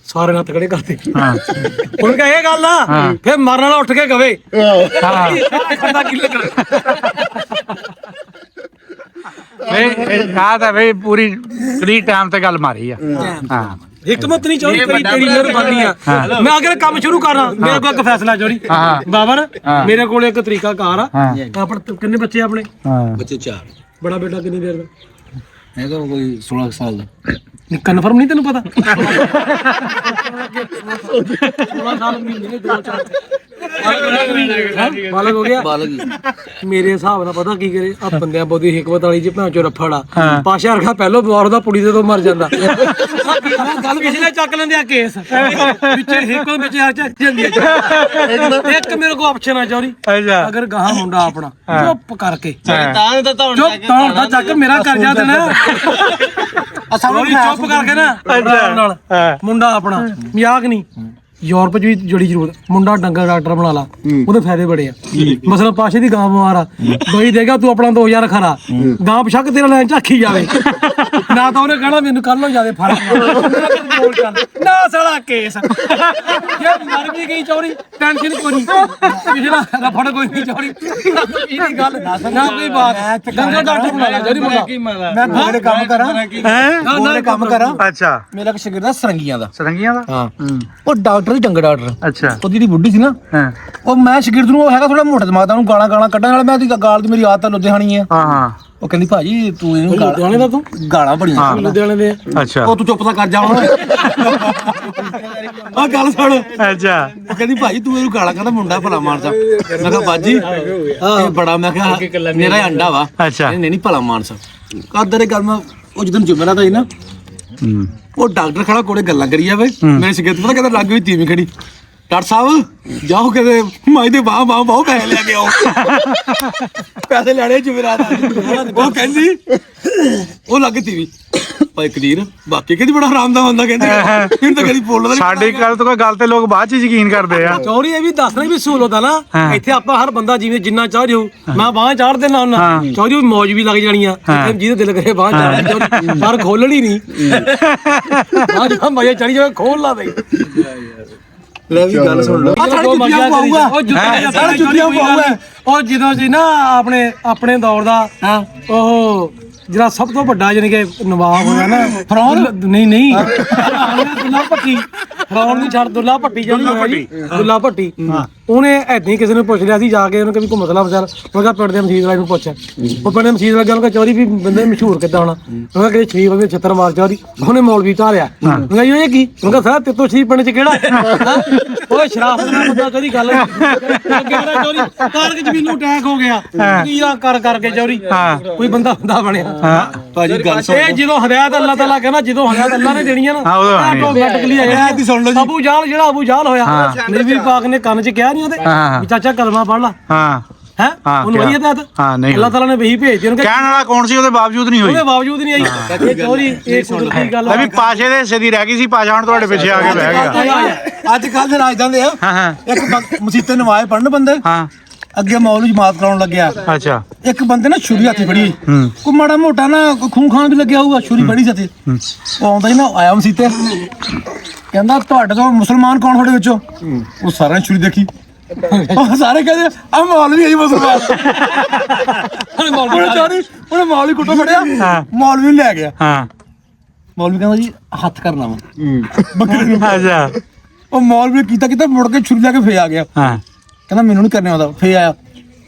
ਸਾਰੇ ਹੱਥ ਖੜੇ ਕਰਦੇ ਹੁਣ ਕਹੇ ਇਹ ਗੱਲ ਆ ਫਿਰ ਮਰਨ ਵਾਲਾ ਉੱਠ ਕੇ ਕਵੇ ਖੜਾ ਕਿੱਲੇ ਕਰ ਆ ਤਾਂ ਵੇ ਪੂਰੀ ਫ੍ਰੀ ਟਾਈਮ ਤੇ ਗੱਲ ਮਾਰੀ ਆ ਹਾਂ ਹਿਕਮਤ ਨਹੀਂ ਚੋਰੀ ਤੇਰੀ ਮਿਹਰਬਾਨੀ ਆ ਮੈਂ ਅਗਰ ਕੰਮ ਸ਼ੁਰੂ ਕਰਾਂ ਮੇਰੇ ਕੋਲ ਇੱਕ ਫੈਸਲਾ ਚੋਰੀ ਬਾਬਰ ਮੇਰੇ ਕੋਲ ਇੱਕ ਤਰੀਕਾ ਕਾਰ ਆ ਆਪਣੇ ਕਿੰਨੇ ਬੱਚੇ ਆਪਣੇ ਬੱਚੇ 4 ਬੜਾ ਬੇਟਾ ਕਿੰਨੀ ਦੇਰ ਦਾ ਹੈਗਾ ਕੋਈ 16 ਸਾਲ ਦਾ ਕਨਫਰਮ ਨਹੀਂ ਤੈਨੂੰ ਪਤਾ 16 ਸਾਲ ਮਹੀਨੇ 2-4 ਬਾਲਗ ਹੋ ਗਿਆ ਮੇਰੇ ਹਿਸਾਬ ਨਾਲ ਪਤਾ ਕੀ ਕਰੇ ਆ ਬੰਦਿਆਂ ਬੋਦੀ ਹਿਕਮਤ ਵਾਲੀ ਜੀ ਭਾਂ ਚੋ ਰਫੜਾ ਪਾਸ਼ਾ ਰਖਾ ਪਹਿਲੋ ਬਵਾਰ ਦਾ ਪੁੜੀ ਦੇ ਤੋਂ ਮਰ ਜਾਂਦਾ ਗੱਲ ਪਿਛਲੇ ਚੱਕ ਲੈਂਦੇ ਆ ਕੇਸ ਵਿੱਚੇ ਹਿਕਮਤ ਵਿੱਚ ਹਰ ਚੱਕ ਜਾਂਦੀ ਹੈ ਇੱਕ ਮੇਰੇ ਕੋਲ ਆਪਸ਼ਨ ਆ ਚੋਰੀ ਅਗਰ ਗਾਹਾਂ ਮੁੰਡਾ ਆਪਣਾ ਚੁੱਪ ਕਰਕੇ ਤਾਂ ਤਾਂ ਚੱਕ ਮੇਰਾ ਕਰਜ਼ਾ ਦੇਣਾ ਚੁੱਪ ਕਰਕੇ ਨਾ ਨਾਲ ਮੁੰਡਾ ਆਪਣਾ ਮਜ਼ਾਕ ਨਹੀਂ ਯੂਰਪ ਚ ਵੀ ਜੜੀ ਜ਼ਰੂਰਤ ਮੁੰਡਾ ਡੰਗਰ ਡਾਕਟਰ ਬਣਾ ਲਾ ਉਹਦੇ ਫਾਇਦੇ ਬੜੇ ਆ ਮਸਲਾ ਪਾਸ਼ੇ ਦੀ ਗਾਂ ਬਿਮਾਰ ਆ ਦਵਾਈ ਦੇਗਾ ਤੂੰ ਆਪਣਾ 2000 ਖਰਾ ਗਾਂ ਪਛਕ ਤੇਰਾ ਲੈਣ ਝਾਕੀ ਜਾਵੇ ਨਾ ਤਾਂ ਉਹਨੇ ਕਹਿਣਾ ਮੈਨੂੰ ਕੱਲ ਨੂੰ ਜਿਆਦੇ ਫਰਕ ਨਾ ਸਾਲਾ ਕੇਸ ਜੇ ਮਰ ਵੀ ਗਈ ਚੋਰੀ ਟੈਨਸ਼ਨ ਕੋਈ ਨਹੀਂ ਜਿਹੜਾ ਰਫੜ ਕੋਈ ਨਹੀਂ ਚੋਰੀ ਇਹਦੀ ਗੱਲ ਨਾ ਕੋਈ ਬਾਤ ਡੰਗਰ ਡਾਕਟਰ ਬਣਾ ਲਾ ਜਿਹੜੀ ਮੁੰਡਾ ਮੈਂ ਗੋਲੇ ਕੰਮ ਕਰਾਂ ਗੋਲੇ ਕੰਮ ਕਰਾਂ ਅੱਛਾ ਮੇਰਾ ਇੱਕ ਸ਼ਾਗਿਰਦ ਸਰੰਗੀਆਂ ਦਾ ਹਾਂ ਉਹ ਡਾਕਟਰ ਦੀ ਡੰਗਰ ਡਾਕਟਰ ਅੱਛਾ ਉਹਦੀ ਜਿਹੜੀ ਬੁੱਢੀ ਸੀ ਨਾ ਉਹ ਮੈਂ ਸ਼ਾਗਿਰਦ ਨੂੰ ਉਹ ਹੈਗਾ ਥੋੜਾ ਮੋਟਾ ਦਿਮਾਗ ਦਾ ਉਹਨੂੰ ਗਾਲਾਂ ਕੱਢਣ ਵਾਲਾ ਮੈਂ ਉਹਦੀ ਗਾਲ ਦੀ ਮੇਰੀ ਆਦਤ ਲੁਧਿਆਣੀ ਆ ਹਾਂ ਉਹ ਕਹਿੰਦੀ ਭਾਜੀ ਤੂੰ ਇਹਨੂੰ ਲੁਧਿਆਣੇ ਦਾ ਤੂੰ ਗਾਲਾਂ ਬੜੀਆਂ ਲੁਧਿਆਣੇ ਦੇ ਅੱਛਾ ਉਹ ਤੂੰ ਚੁੱਪ ਤਾਂ ਕਰ ਜਾ ਹੁਣ ਆ ਗੱਲ ਸੁਣ ਅੱਛਾ ਉਹ ਕਹਿੰਦੀ ਭਾਜੀ ਤੂੰ ਇਹਨੂੰ ਗਾਲਾਂ ਕਹਿੰਦਾ ਮੁੰਡਾ ਭਲਾ ਮਾਨਸਾ ਮੈਂ ਕਿਹਾ ਬਾਜੀ ਇਹ ਬੜਾ ਮੈਂ ਕਿਹਾ ਮੇਰਾ ਹੀ ਅੰਡਾ ਵਾ ਅੱਛਾ ਨਹੀਂ ਭਲਾ ਮਾਨਸਾ ਕਾਦਰ ਗੱਲ ਮੈਂ ਉਹ ਜਦੋਂ ਜੁਮੇਰਾ ਤਾਂ ਨਾ ਉਹ ਡਾਕਟਰ ਖੜਾ ਕੋਲੇ ਗੱਲਾਂ ਕਰੀ ਜਾਵੇ ਮੇਰੇ ਸ਼ਿਕਾਇਤ ਪਤਾ ਕਹਿੰਦਾ ਲੱਗ ਗਈ ਤੀਵੀਂ ਖੜੀ ਡਾਕਟਰ ਸਾਹਿਬ ਜਾਓ ਕਿਤੇ ਮਾਈ ਦੇ ਬਾਹ ਬਹੁਤ ਪੈਸੇ ਲੈ ਕੇ ਆਓ ਪੈਸੇ ਲੈਣੇ ਜੁਮੇਰਾ ਦਾ ਉਹ ਕਹਿੰਦੀ ਉਹ ਲੱਗ ਤੀਵੀਂ ਭਾਈ ਕਦੀਰ ਬਾਕੀ ਕਹਿੰਦੀ ਬੜਾ ਹਰਾਮ ਦਾ ਬੰਦਾ ਕਹਿੰਦੀ ਇਹਨੂੰ ਤਾਂ ਕਦੀ ਬੋਲਦਾ ਸਾਡੀ ਗੱਲ ਤੋਂ ਕੋਈ ਗੱਲ ਤੇ ਲੋਕ ਬਾਅਦ ਚ ਯਕੀਨ ਕਰਦੇ ਆ ਚੌਰੀ ਇਹ ਵੀ ਦੱਸਣਾ ਵੀ ਸਹੂਲਤ ਆ ਨਾ ਇੱਥੇ ਆਪਾਂ ਹਰ ਬੰਦਾ ਜਿਵੇਂ ਜਿੰਨਾ ਚਾਹ ਰਿਓ ਮੈਂ ਬਾਹ ਚਾੜ ਦੇਣਾ ਉਹਨਾਂ ਚੌਰੀ ਮੌਜ ਵੀ ਲੱਗ ਜਾਣੀ ਆ ਜਿਹਦੇ ਦਿਲ ਕਰੇ ਬਾਹ ਚਾੜ ਪਰ ਖੋਲਣੀ ਨਹੀਂ ਬਾਹ ਜਦੋਂ ਮਜ਼ੇ ਚੜੀ ਜਾਵੇ ਖੋਲ ਲਾ ਬਈ ਲੈ ਵੀ ਗੱਲ ਸੁਣ ਲਓ ਉਹ ਜਦੋਂ ਜੀ ਨਾ ਆਪਣੇ ਦੌਰ ਦਾ ਉਹ ਜਿਹੜਾ ਸਭ ਤੋਂ ਵੱਡਾ ਜਾਨੀ ਕਿ ਨਵਾਬ ਹੋਇਆ ਨਾ ਫਰੌਨ ਨਹੀਂ ਦੁੱਲਾ ਭੱਟੀ ਫਰੌਨ ਦੀ ਛੱਡ ਦੁੱਲਾ ਭੱਟੀ ਜਿਹੜੀ ਹੋਇਆ ਜੀ ਦੁੱਲਾ ਭੱਟੀ ਉਹਨੇ ਐਦਾਂ ਹੀ ਕਿਸੇ ਨੂੰ ਪੁੱਛ ਲਿਆ ਸੀ ਜਾ ਕੇ ਉਹਨੇ ਕਿ ਵੀ ਘੁੰਮ ਸਲਾ ਬਜ਼ਾਰ ਉਹ ਕਿਹਾ ਪਿੰਡ ਦੇ ਮਸੀਤ ਵਾਲੇ ਨੂੰ ਪੁੱਛ ਉਹ ਪਿੰਡ ਦੇ ਮਸੀਤ ਵਾਲੇ ਉਹਨੇ ਚੋਰੀ ਵੀ ਬੰਦੇ ਮਸ਼ਹੂਰ ਕਿੱਦਾਂ ਹੋਣਾ ਉਹਨੇ ਕਿਹਾ ਸ਼ਰੀਫ ਉਹਦੇ ਛੱਤਰ ਮਾਰ ਚੋਰੀ ਉਹਨੇ ਮੌਲਵੀ ਧਾਰਿਆ ਉਹ ਕਿਹਾ ਇਹ ਕੀ ਉਹ ਕਿਹਾ ਸਾਰਾ ਤੇਤੋਂ ਸ਼ਰੀਫ ਪਿੰਡ ਚ ਕਿਹੜਾ ਉਹ ਸ਼ਰਾਫ ਦਾ ਬੰਦਾ ਚੋਰੀ ਗੱਲ ਚੋਰੀ ਕਾਰ ਚ ਮੈਨੂੰ ਅਟੈਕ ਹੋ ਗਿਆ ਕੀ ਕਰ ਕਰਕੇ ਚੋਰੀ ਕੋਈ ਬੰਦਾ ਬਣਿਆ ਭਾਜੀ ਗੱਲ ਇਹ ਜਦੋਂ ਹਦਾਇਤ ਅੱਲਾਹ ਤਾਲਾ ਕਹਿੰਦਾ ਜਦੋਂ ਹਦਾਇਤ ਅੱਲਾਹ ਨੇ ਦੇਣੀ ਹੈ ਨਾ ਆਟੋਮੈਟਿਕਲੀ ਇਹ ਸੁਣ ਲਓ ਅਬੂ ਜਾਲ ਜਿਹੜਾ ਅਬੂ ਜਾਲ ਹੋਇਆ ਨਬੀ ਪਾਕ ਨੇ ਕੰਨ 'ਚ ਕਿਹਾ ਨਹੀਂ ਉਹਦੇ ਵੀ ਚਾਚਾ ਕਲਮਾ ਪੜ ਲਾ ਹੈ ਉਹਨੂੰ ਵਹੀ ਹਦਾਇਤ ਅੱਲਾਹ ਤਾਲਾ ਨੇ ਵਹੀ ਭੇਜ ਦਿੱਤੀ ਕਹਿਣ ਵਾਲਾ ਕੌਣ ਸੀ ਉਹਦੇ ਬਾਵਜੂਦ ਨਹੀਂ ਹੋਈ ਉਹਦੇ ਬਾਵਜੂਦ ਨਹੀਂ ਆਈ ਇਹ ਚੋਰੀ ਇਹ ਕੁਦਰਤੀ ਗੱਲ ਲੈ ਵੀ ਪਾਸ਼ੇ ਦੇ ਹਿੱਸੇ ਦੀ ਰਹਿ ਗਈ ਸੀ ਪਾਸ਼ਾ ਹੁਣ ਤੁਹਾਡੇ ਪਿੱਛੇ ਆ ਕੇ ਬਹਿ ਗਿਆ ਅੱਜ ਕੱਲ ਦੇ ਰਾਜ ਜਾਂਦੇ ਆ ਇੱਕ ਮਸੀਤੇ ਨਵਾਜ਼ ਪੜਨ ਬੰਦੇ ਅੱਗੇ ਮੌਲਵੀ ਜਮਾਤ ਕਰਾਉਣ ਲੱਗਿਆ ਅੱਛਾ ਇੱਕ ਬੰਦੇ ਨੇ ਛੁਰੀ ਹੱਥੀ ਫੜੀ ਕੋ ਮਾੜਾ ਮੋਟਾ ਨਾ ਖੂਨ ਖਾਨ ਵੀ ਲੱਗਿਆ ਹੋਊਗਾ ਛੁਰੀ ਫੜੀ ਸੀ ਉਹ ਆਉਂਦਾ ਹੀ ਨਾ ਆਇਆ ਮਸੀਤੇ ਕਹਿੰਦਾ ਤੁਹਾਡੇ ਤੋਂ ਮੁਸਲਮਾਨ ਕੌਣ ਤੁਹਾਡੇ ਵਿੱਚੋਂ ਉਹ ਸਾਰਿਆਂ ਨੇ ਛੁਰੀ ਦੇਖੀ ਉਹ ਸਾਰੇ ਕਹਿੰਦੇ ਆ ਮੌਲਵੀ ਹੈ ਜੀ ਮੁਸਲਮਾਨ ਉਹਨੇ ਮੌਲਵੀ ਕੁੱਟੋ ਫੜਿਆ ਮੌਲਵੀ ਨੂੰ ਲੈ ਗਿਆ ਮੌਲਵੀ ਕਹਿੰਦਾ ਜੀ ਹੱਥ ਕਰਨਾ ਵਾ ਬੱਕਰੇ ਨੂੰ ਅੱਛਾ ਉਹ ਮੌਲਵੀ ਕੀਤਾ ਮੁੜ ਕੇ ਛੁਰੀ ਲੈ ਕੇ ਫੇ ਆ ਗਿਆ ਕਹਿੰਦਾ ਮੈਨੂੰ ਨਹੀਂ ਕਰਨੇ ਆਉਂਦਾ ਫੇ ਆਇਆ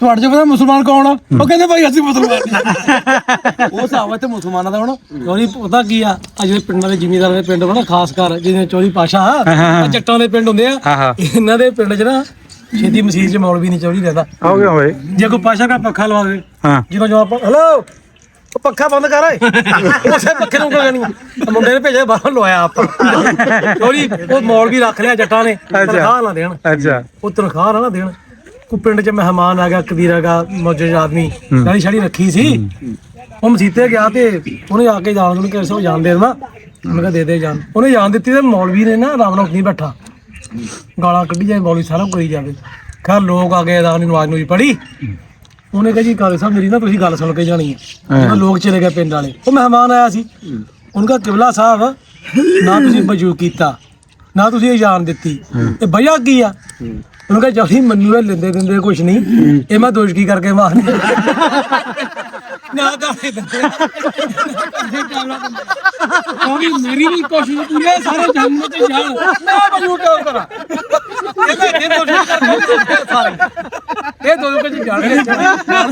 ਤੁਹਾਡੇ ਚ ਪਤਾ ਮੁਸਲਮਾਨ ਕੌਣ ਆ ਉਹ ਕਹਿੰਦੇ ਭਾਈ ਅਸੀਂ ਮੁਸਲਮਾਨ ਉਹ ਹਿਸਾਬ ਤੇ ਮੁਸਲਮਾਨਾਂ ਦਾ ਹੁਣ ਚੋਰੀ ਪਤਾ ਕੀ ਆ ਜਿਹੜੇ ਪਿੰਡਾਂ ਦੇ ਜ਼ਿਮੀਂਦਾਰਾਂ ਦੇ ਪਿੰਡ ਵਾ ਖਾਸ ਕਰ ਜਿਹਦੇ ਚੋਰੀ ਪਾਸ਼ਾ ਜੱਟਾਂ ਦੇ ਪਿੰਡ ਹੁੰਦੇ ਆ ਇਹਨਾਂ ਦੇ ਪਿੰਡ 'ਚ ਨਾ ਛੇਤੀ ਮਸੀਤ 'ਚ ਮੌਲਵੀ ਨਹੀਂ ਚੋਰੀ ਰਹਿੰਦਾ ਹੋ ਗਿਆ ਓਏ ਜੇ ਕੋਈ ਪਾਸ਼ਾ ਦਾ ਪੱਖਾ ਲਵਾ ਦੇ ਜਦੋਂ ਆਪਾਂ ਹੈਲੋ ਉਹ ਪੱਖਾ ਬੰਦ ਕਰ ਓਏ ਉਸੇ ਪੱਖੇ ਨੂੰ ਕੋਈ ਨਹੀਂ ਮੁੰਡੇ ਨੇ ਭੇਜਿਆ ਬਾਹਰ ਲਵਾਇਆ ਆਪਾਂ ਚੋਰੀ ਉਹ ਮੌਲਵੀ ਰੱਖ ਲਿਆ ਜੱਟਾਂ ਨੇ ਤਨਖਾਹ ਨਾ ਦੇਣ ਅੱਛਾ ਉਹ ਤਨਖਾਹ ਨਾ ਦੇਣ ਕੋ ਪਿੰਡ 'ਚ ਮਹਿਮਾਨ ਆ ਗਿਆ ਕਬੀਰਾ ਦਾ ਮੌਜੂਦ ਆਦਮੀ ਗਾੜੀ ਛੜੀ ਰੱਖੀ ਸੀ ਉਹ ਮਸੀਤੇ ਗਿਆ ਤੇ ਉਹਨੇ ਆ ਕੇ ਜਾਣ ਨੂੰ ਕਿਸੇ ਜਾਣ ਦੇ ਦੇਣਾ ਮੈਂ ਕਿਹਾ ਦੇ ਜਾਨ ਉਹਨੇ ਜਾਣ ਦਿੱਤੀ ਤੇ ਮੌਲਵੀ ਨੇ ਨਾ ਆਰਾਮ ਨਾਲ ਨਹੀਂ ਬੈਠਾ ਗਾਲਾਂ ਕੱਢੀ ਜਾਏ ਮੌਲਵੀ ਸਾਰਾ ਕਰੀ ਜਾਵੇ ਖੈਰ ਲੋਕ ਆ ਗਏ ਆਰਾਮ ਨਵਾਜ਼ ਨੂੰ ਪੜੀ ਉਹਨੇ ਕਿਹਾ ਜੀ ਕਾਲੇ ਸਾਹਿਬ ਮੇਰੀ ਨਾ ਤੁਸੀਂ ਗੱਲ ਸੁਣ ਕੇ ਜਾਣੀ ਹੈ ਜਦੋਂ ਲੋਕ ਚਲੇ ਗਏ ਪਿੰਡ ਵਾਲੇ ਉਹ ਮਹਿਮਾਨ ਆਇਆ ਸੀ ਉਹਨੂੰ ਕਿਹਾ ਕਿਬਲਾ ਸਾਹਿਬ ਨਾ ਤੁਸੀਂ ਵਜੂ ਕੀਤਾ ਨਾ ਤੁਸੀਂ ਜਾਨ ਦਿੱਤੀ ਇਹ ਵਜ੍ਹਾ ਕੀ ਆ ਉਹਨੂੰ ਕਿਹਾ ਜਦੀ ਮੈਨੂੰ ਇਹ ਲੈਂਦੇ ਦਿੰਦੇ ਕੁਛ ਨਹੀਂ ਇਹ ਮੈਂ ਦੋਸ਼ ਕੀ ਕਰਕੇ ਮਾਰਨੀ ਨਾ ਕਰਦੇ ਕਿਉਂਕਿ ਮੇਰੀ ਵੀ ਕੋਸ਼ਿਸ਼ ਪੂਰੀ ਹੈ ਸਾਰੇ ਜੰਮ ਤੇ ਜਾਣ ਮੈਂ ਵਜੂ ਕਿਉਂ ਕਰਾਂ ਇਹ ਮੈਂ ਇਹ ਦੋਸ਼ ਕਰਕੇ ਸਾਰੇ ਇਹ ਦੋਸ਼ ਵਿੱਚ ਜਾਣ ਕੇ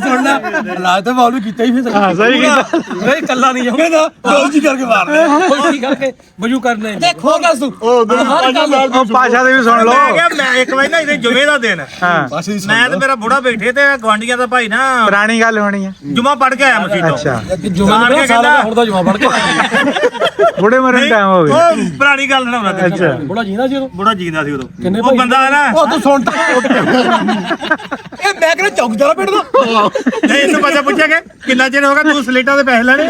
ਸੁਣਨਾ ਇਲਾਜ ਤਾਂ ਮੌਲਵੀ ਕੀਤਾ ਹੀ ਫਿਰ ਸਹੀ ਕੀਤਾ ਨਹੀਂ ਕੱਲਾ ਨਹੀਂ ਜਾਊਗਾ ਦੋਸ਼ ਕਰਕੇ ਮਾਰਦੇ ਦੋਸ਼ ਕਰਕੇ ਵਜੂ ਕਰਨੇ ਦੇਖੋ ਗੱਲ ਤੂੰ ਉਹ ਪਾਸ਼ਾ ਦੇ ਵੀ ਸੁਣ ਲਓ ਮੈਂ ਇੱਕ ਵਾਰ ਨਾ ਇਹਦੇ ਜੁਮੇ ਦਾ ਦਿਨ ਮੈਂ ਤੇ ਮੇਰਾ ਬੁੜਾ ਬੈਠੇ ਤੇ ਗਵਾਂਡੀਆਂ ਦਾ ਭਾਈ ਨਾ ਪੁਰਾਣੀ ਗੱਲ ਹੋਣੀ ਆ ਜੁਮਾ ਪੜ ਕੇ ਆਇਆ ਮਸੀਤੋਂ ਅੱਛਾ ਜੁਮਾ ਦਾ ਸਾਲਾ ਹੁਣ ਦਾ ਜੁਮਾ ਪੜ ਕੇ ਬੁੜੇ ਮਰਨ ਟਾਈਮ ਹੋ ਗਿਆ ਉਹ ਪੁਰਾਣੀ ਗੱਲ ਸੁਣਾਉਣਾ ਤੈਨੂੰ। ਅੱਛਾ ਬੜਾ ਜੀਂਦਾ ਸੀ ਉਹ ਬੁੜਾ ਜੀਂਦਾ ਸੀ ਉਦੋਂ ਕਿੰਨੇ ਉਹ ਭਾਈ? ਬੰਦਾ ਹੈ ਨਾ ਉਹ ਤੂੰ ਸੁਣ ਤਾਂ ਇਹ ਮੈਂ ਕਹਿੰਦਾ ਚੌਕੀਦਾਰ ਪਿੰਡ ਦਾ ਨਹੀਂ ਇਹਨੂੰ ਪਤਾ ਪੁੱਛਿਆ ਕਿ ਕਿੰਨਾ ਚਿਰ ਹੋ ਗਿਆ ਤੂੰ ਸਲੇਟਾਂ ਦੇ ਪੈਸੇ ਲੈਣੇ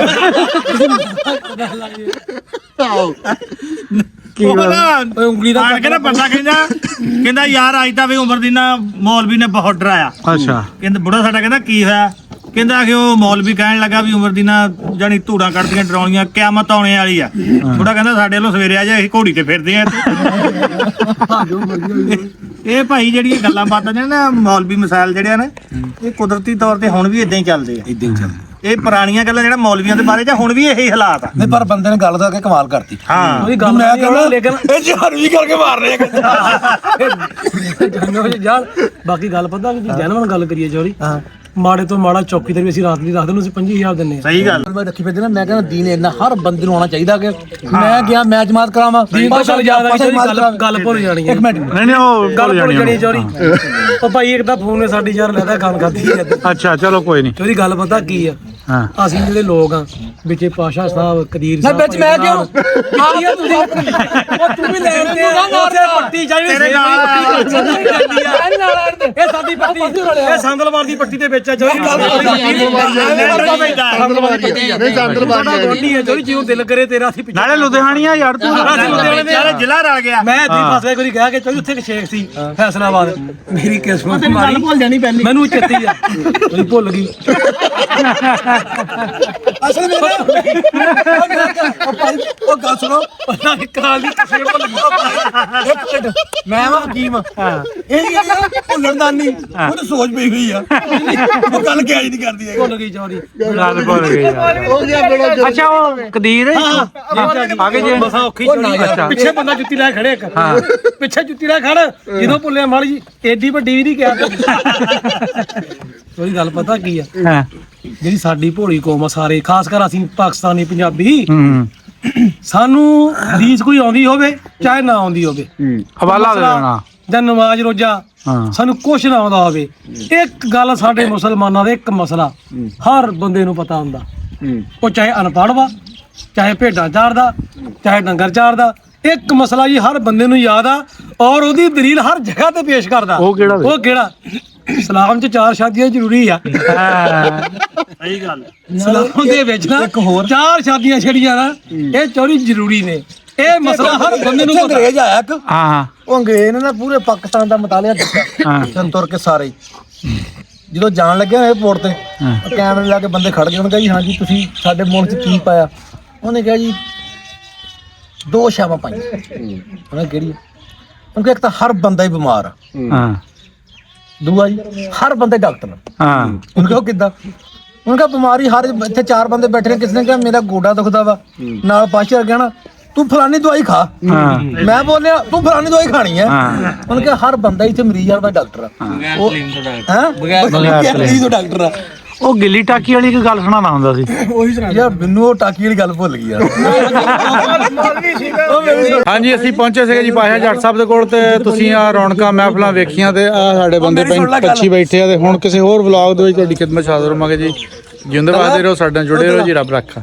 ਉਹ ਨਾ ਓਏ ਉਂਗਲੀ ਦਾ ਆਣ ਕੇ ਨਾ ਬੰਦਾ ਕਹਿੰਦਾ ਯਾਰ ਅੱਜ ਤਾਂ ਵੀ ਉਮਰ ਦੀ ਨਾ ਮੌਲਵੀ ਨੇ ਬਹੁਤ ਡਰਾਇਆ ਅੱਛਾ ਕਹਿੰਦਾ ਬੁੜਾ ਸਾਡਾ ਕਹਿੰਦਾ ਕੀ ਹੋਇਆ ਕਹਿੰਦਾ ਕਿ ਉਹ ਮੌਲਵੀ ਕਹਿਣ ਲੱਗਾ ਵੀ ਉਮਰ ਦੀ ਨਾ ਜਾਨੀ ਧੂੜਾਂ ਕੱਢਦੀਆਂ ਡਰਾਉਣੀਆਂ ਕਿਆਮਤ ਆਉਣੇ ਵਾਲੀ ਆ ਬੁੜਾ ਕਹਿੰਦਾ ਸਾਡੇ ਵੱਲੋਂ ਸਵੇਰੇ ਆ ਜਾ ਅਸੀਂ ਘੋੜੀ ਤੇ ਫਿਰਦੇ ਆ ਇਹ ਭਾਈ ਜਿਹੜੀਆਂ ਗੱਲਾਂ ਬਾਤਾਂ ਨੇ ਨਾ ਮੌਲਵੀ ਮਿਸਾਲ ਜਿਹੜੇ ਨੇ ਇਹ ਕੁਦਰਤੀ ਤੌਰ ਤੇ ਹੁਣ ਵੀ ਇਦਾਂ ਹੀ ਚੱਲਦੇ ਆ ਇਹ ਪੁਰਾਣੀਆਂ ਗੱਲਾਂ ਜਿਹੜਾ ਮੌਲਵੀਆਂ ਦੇ ਬਾਰੇ ਜਾਂ ਹੁਣ ਵੀ ਇਹੀ ਹਾਲਾਤ ਆ ਨਹੀਂ ਪਰ ਬੰਦੇ ਨੇ ਗੱਲ ਦਾ ਕੇ ਕਮਾਲ ਕਰਤੀ ਹਾਂ ਉਹਦੀ ਗੱਲ ਮੈਂ ਕਹਿੰਦਾ ਲੇਕਿਨ ਇਹ ਜਾਨ ਵੀ ਕਰਕੇ ਮਾਰ ਰਹੇ ਯਾਰ ਬਾਕੀ ਗੱਲ ਪਤਾ ਕਿ ਜੈਨੂਨ ਗੱਲ ਕਰੀਏ ਚੋਰੀ ਮਾੜੇ ਤੋਂ ਮਾੜਾ ਚੌਕੀਦਾਰ ਵੀ ਅਸੀਂ ਰਾਤ ਦੀ ਰੱਖਦੇ ਨੂੰ ਅਸੀਂ 25000 ਦਿੰਨੇ ਆ ਸਹੀ ਗੱਲ ਮੈਂ ਰੱਖੀ ਫਿਰਦੇ ਨਾ ਮੈਂ ਕਹਿੰਦਾ ਦੀਨ ਇੰਨਾ ਹਰ ਬੰਦੇ ਨੂੰ ਆਉਣਾ ਚਾਹੀਦਾ ਕਿ ਮੈਂ ਗਿਆ ਮੈਂ ਜਮਾਤ ਕਰਾਵਾਂ ਪਾਸ਼ਾ ਯਾਦ ਆ ਗੱਲ ਭੁੱਲ ਜਾਣੀ ਇੱਕ ਮਿੰਟ ਨਹੀਂ ਉਹ ਗੱਲ ਭੁੱਲ ਜਾਣੀ ਚੋਰੀ ਉਹ ਭਾਈ ਇੱਕ ਤਾਂ ਫੋਨ ਨੇ ਸਾਡੀ ਯਾਰ ਲੈਦਾ ਗੱਲ ਕਰਦੀ ਹੈ ਅੱਛਾ ਚਲੋ ਕੋਈ ਨਹੀਂ ਚੋਰੀ ਗੱਲ ਪਤਾ ਕੀ ਆ ਹਾਂ ਅਸੀਂ ਜਿਹੜੇ ਲੋਕ ਆ ਵਿੱਚੇ ਪਾਸ਼ਾ ਸਾਹਿਬ ਕਦੀਰ ਨਾ ਸਾਹਿਬ ਵਿੱਚ ਮੈਂ ਕਿਉਂ ਆਇਆ ਤੁਸੀਂ ਉਹ ਤੂੰ ਵੀ ਲੈਣ ਤੇ ਉਸੇ ਪੱਟੀ ਚਾਹੀਦੀ ਤੇਰੇ ਨਾਲ ਇਹ ਸਾਡੀ ਪੱਟੀ ਇਹ ਸੰਦਲਵਾਰ ਦੀ ਪੱਟੀ ਦੇ ਵਿੱਚ ਆ ਚੋਰੀ ਗੋਡੀ ਹੈ ਚੋਰੀ ਜਿਉਂ ਦਿਲ ਕਰੇ ਤੇਰਾ ਅਸੀਂ ਪਿੱਛੇ ਨਾਲੇ ਲੁਧਿਆਣੀਆਂ ਯਾਰ ਤੂੰ ਯਾਰ ਜ਼ਿਲ੍ਹਾ ਰਲ ਗਿਆ ਮੈਂ ਇੱਥੇ ਫਸ ਗਿਆ ਕੋਈ ਕਹਿ ਕੇ ਚੋਰੀ ਉੱਥੇ ਇੱਕ ਸ਼ੇਖ ਸੀ ਫੈਸਲਾਬਾਦ ਮੇਰੀ ਕਿਸਮਤ ਮਾਰੀ ਭੁੱਲ ਜਾਣੀ ਪਹਿਲੀ ਮੈਨੂੰ ਚੇਤੀ ਆ ਕੋਈ ਭੁੱਲ ਗਈ ਅਸਲ ਮੇਰੇ ਉਹ ਗੱਲ ਸੁਣੋ ਪਤਾ ਨਹੀਂ ਕਾਲ ਦੀ ਕਿਸੇ ਭੁੱਲ ਗਈ ਮੈਂ ਵਾ ਹਕੀਮ ਇਹ ਭੁੱਲਣ ਨਹੀਂ ਉਹ ਤਾਂ ਸੋਚ ਪਈ ਹੋਈ ਆ ਉਹ ਗੱਲ ਕੈਰੀ ਨਹੀਂ ਕਰਦੀ ਹੈ ਭੁੱਲ ਗਈ ਚੌਰੀ ਗੱਲ ਭੁੱਲ ਗਈ ਯਾਰ। ਅੱਛਾ ਉਹ ਕਦੀਰ ਆਗੇ ਜੇ ਮਸਾ ਔਖੀ ਚੌੜੀ ਅੱਛਾ। ਪਿੱਛੇ ਬੰਦਾ ਜੁੱਤੀ ਲੈ ਖੜੇ ਇੱਕ ਪਿੱਛੇ ਜੁੱਤੀ ਲੈ ਖੜ ਜਦੋਂ ਭੁੱਲਿਆ ਮਾੜੀ ਜੀ ਏਡੀ ਵੱਡੀ ਵੀ ਨਹੀਂ ਕਿਹਾ ਕੋਈ ਗੱਲ ਪਤਾ ਕੀ ਆ ਹਾਂ ਜਿਹੜੀ ਸਾਡੀ ਭੋਲੀ ਕੌਮ ਆ ਸਾਰੇ ਖਾਸ ਕਰ ਅਸੀਂ ਪਾਕਿਸਤਾਨੀ ਪੰਜਾਬੀ ਹੂੰ ਸਾਨੂੰ ਹਦੀਸ ਕੋਈ ਆਉਂਦੀ ਹੋਵੇ ਚਾਹੇ ਨਾ ਆਉਂਦੀ ਹੋਵੇ ਹਵਾਲਾ ਦੇ ਦੇਣਾ ਜਾਂ ਨਮਾਜ਼ ਰੋਜ਼ਾ ਹਾਂ ਸਾਨੂੰ ਕੁਛ ਨਾ ਆਉਂਦਾ ਹੋਵੇ ਇੱਕ ਗੱਲ ਸਾਡੇ ਮੁਸਲਮਾਨਾਂ ਦਾ ਇੱਕ ਮਸਲਾ ਹਰ ਬੰਦੇ ਨੂੰ ਪਤਾ ਹੁੰਦਾ ਉਹ ਚਾਹੇ ਅਨਪੜ੍ਹ ਵਾ ਚਾਹੇ ਭੇਡਾਂ ਚਾਰਦਾ ਚਾਹੇ ਡੰਗਰ ਚਾਰਦਾ ਇੱਕ ਮਸਲਾ ਜੀ ਹਰ ਬੰਦੇ ਨੂੰ ਯਾਦ ਆ ਔਰ ਉਹਦੀ ਦਲੀਲ ਹਰ ਜਗ੍ਹਾ ਤੇ ਪੇਸ਼ ਕਰਦਾ ਉਹ ਕਿਹੜਾ ਵੇ? ਉਹ ਕਿਹੜਾ ਇਸਲਾਮ 'ਚ 4 ਸ਼ਾਦੀਆਂ ਜ਼ਰੂਰੀ ਆ ਸਹੀ ਗੱਲ ਇਸਲਾਮ ਦੇ ਵਿੱਚ ਨਾ 4 ਸ਼ਾਦੀਆਂ ਛੜੀਆਂ ਨਾ ਇਹ ਚੋਰੀ ਜ਼ਰੂਰੀ ਨੇ ਇਹ ਮਸਲਾ ਹਰ ਬੰਦੇ ਨੂੰ ਪਤਾ ਅੰਗਰੇਜ਼ ਆਇਆ ਇੱਕ ਹਾਂ ਹਾਂ ਉਹ ਅੰਗਰੇਜ਼ ਨੇ ਨਾ ਪੂਰੇ ਪਾਕਿਸਤਾਨ ਦਾ ਮਤਾਲਿਆ ਕੀਤਾ ਹਾਂ ਸੰਤੁਰ ਕੇ ਸਾਰੇ ਜਦੋਂ ਜਾਣ ਲੱਗਿਆ 에어ਪੋਰਟ ਤੇ ਕੈਮਰੇ ਲਾ ਕੇ ਬੰਦੇ ਖੜ ਗਏ ਉਹਨੇ ਕਿਹਾ ਜੀ ਹਾਂ ਜੀ ਤੁਸੀਂ ਸਾਡੇ ਮੁਲਕ 'ਚ ਕੀ ਪਾਇਆ ਉਹਨੇ ਕਿਹਾ ਜੀ 2 ਸ਼ਾਮਾਂ ਪਾਈਆਂ ਉਹਨੇ ਕਿਹੜੀ ਉਹਨੇ ਕਿਹਾ ਇੱਕ ਤਾਂ ਹਰ ਬੰਦਾ ਹੀ ਬਿਮਾਰ ਆ ਹਾਂ ਦੂਆ ਜੀ ਹਰ ਬੰਦੇ ਡਾਕਟਰ ਆ ਹਾਂ ਉਹਨੇ ਕਿਹਾ ਉਹ ਕਿੱਦਾਂ ਉਹਨੇ ਕਿਹਾ ਬਿਮਾਰੀ ਹਰ ਇੱਥੇ 4 ਬੰਦੇ ਬੈਠੇ ਨੇ ਕਿਸੇ ਨੇ ਕਿਹਾ ਮੇਰਾ ਗੋਡਾ ਦੁਖਦਾ ਵਾ ਨਾਲ ਪਾਸ਼ਾ ਕਹਿਣਾ ਤੂੰ ਫਲਾਨੀ ਦਵਾਈ ਖਾ ਹਾਂ ਮੈਂ ਬੋਲਿਆ ਤੂੰ ਫਲਾਨੀ ਦਵਾਈ ਖਾਣੀ ਹੈ ਹਾਂ ਉਹਨੇ ਕਿਹਾ ਹਰ ਬੰਦਾ ਇੱਥੇ ਮਰੀਜ਼ ਵਾਲਾ ਡਾਕਟਰ ਆ ਉਹ ਹੈ ਬਗੈਰ ਤੋਂ ਡਾਕਟਰ ਆ ਉਹ ਗਿੱਲੀ ਟਾਕੀ ਵਾਲੀ ਇੱਕ ਗੱਲ ਸੁਣਾਉਂਦਾ ਹੁੰਦਾ ਸੀ ਉਹੀ ਸੁਣਾ ਯਾਰ ਮੈਨੂੰ ਉਹ ਟਾਕੀ ਵਾਲੀ ਗੱਲ ਭੁੱਲ ਗਈ ਯਾਰ ਹਾਂਜੀ ਅਸੀਂ ਪਹੁੰਚੇ ਸੀਗੇ ਜੀ ਪਾਸ਼ਾ ਜੱਟ ਸਾਹਿਬ ਦੇ ਕੋਲ ਤੇ ਤੁਸੀਂ ਆ ਰੌਣਕਾਂ ਮਹਿਫਲਾਂ ਵੇਖੀਆਂ ਤੇ ਆ ਸਾਡੇ ਬੰਦੇ ਪੰਛੀ ਬੈਠੇ ਆ ਤੇ ਹੁਣ ਕਿਸੇ ਹੋਰ ਵਲੌਗ ਦੇ ਵਿੱਚ ਤੁਹਾਡੀ ਖਿਦਮਤ 'ਚ ਹਾਜ਼ਰ ਹੋਵਾਂਗੇ ਜੀ ਜਿਉਂਦੇ ਵਾਦੇ ਰਹੋ ਸਾਡੇ ਨਾਲ ਜੁੜੇ ਰਹੋ ਜੀ ਰੱਬ ਰੱਖਾ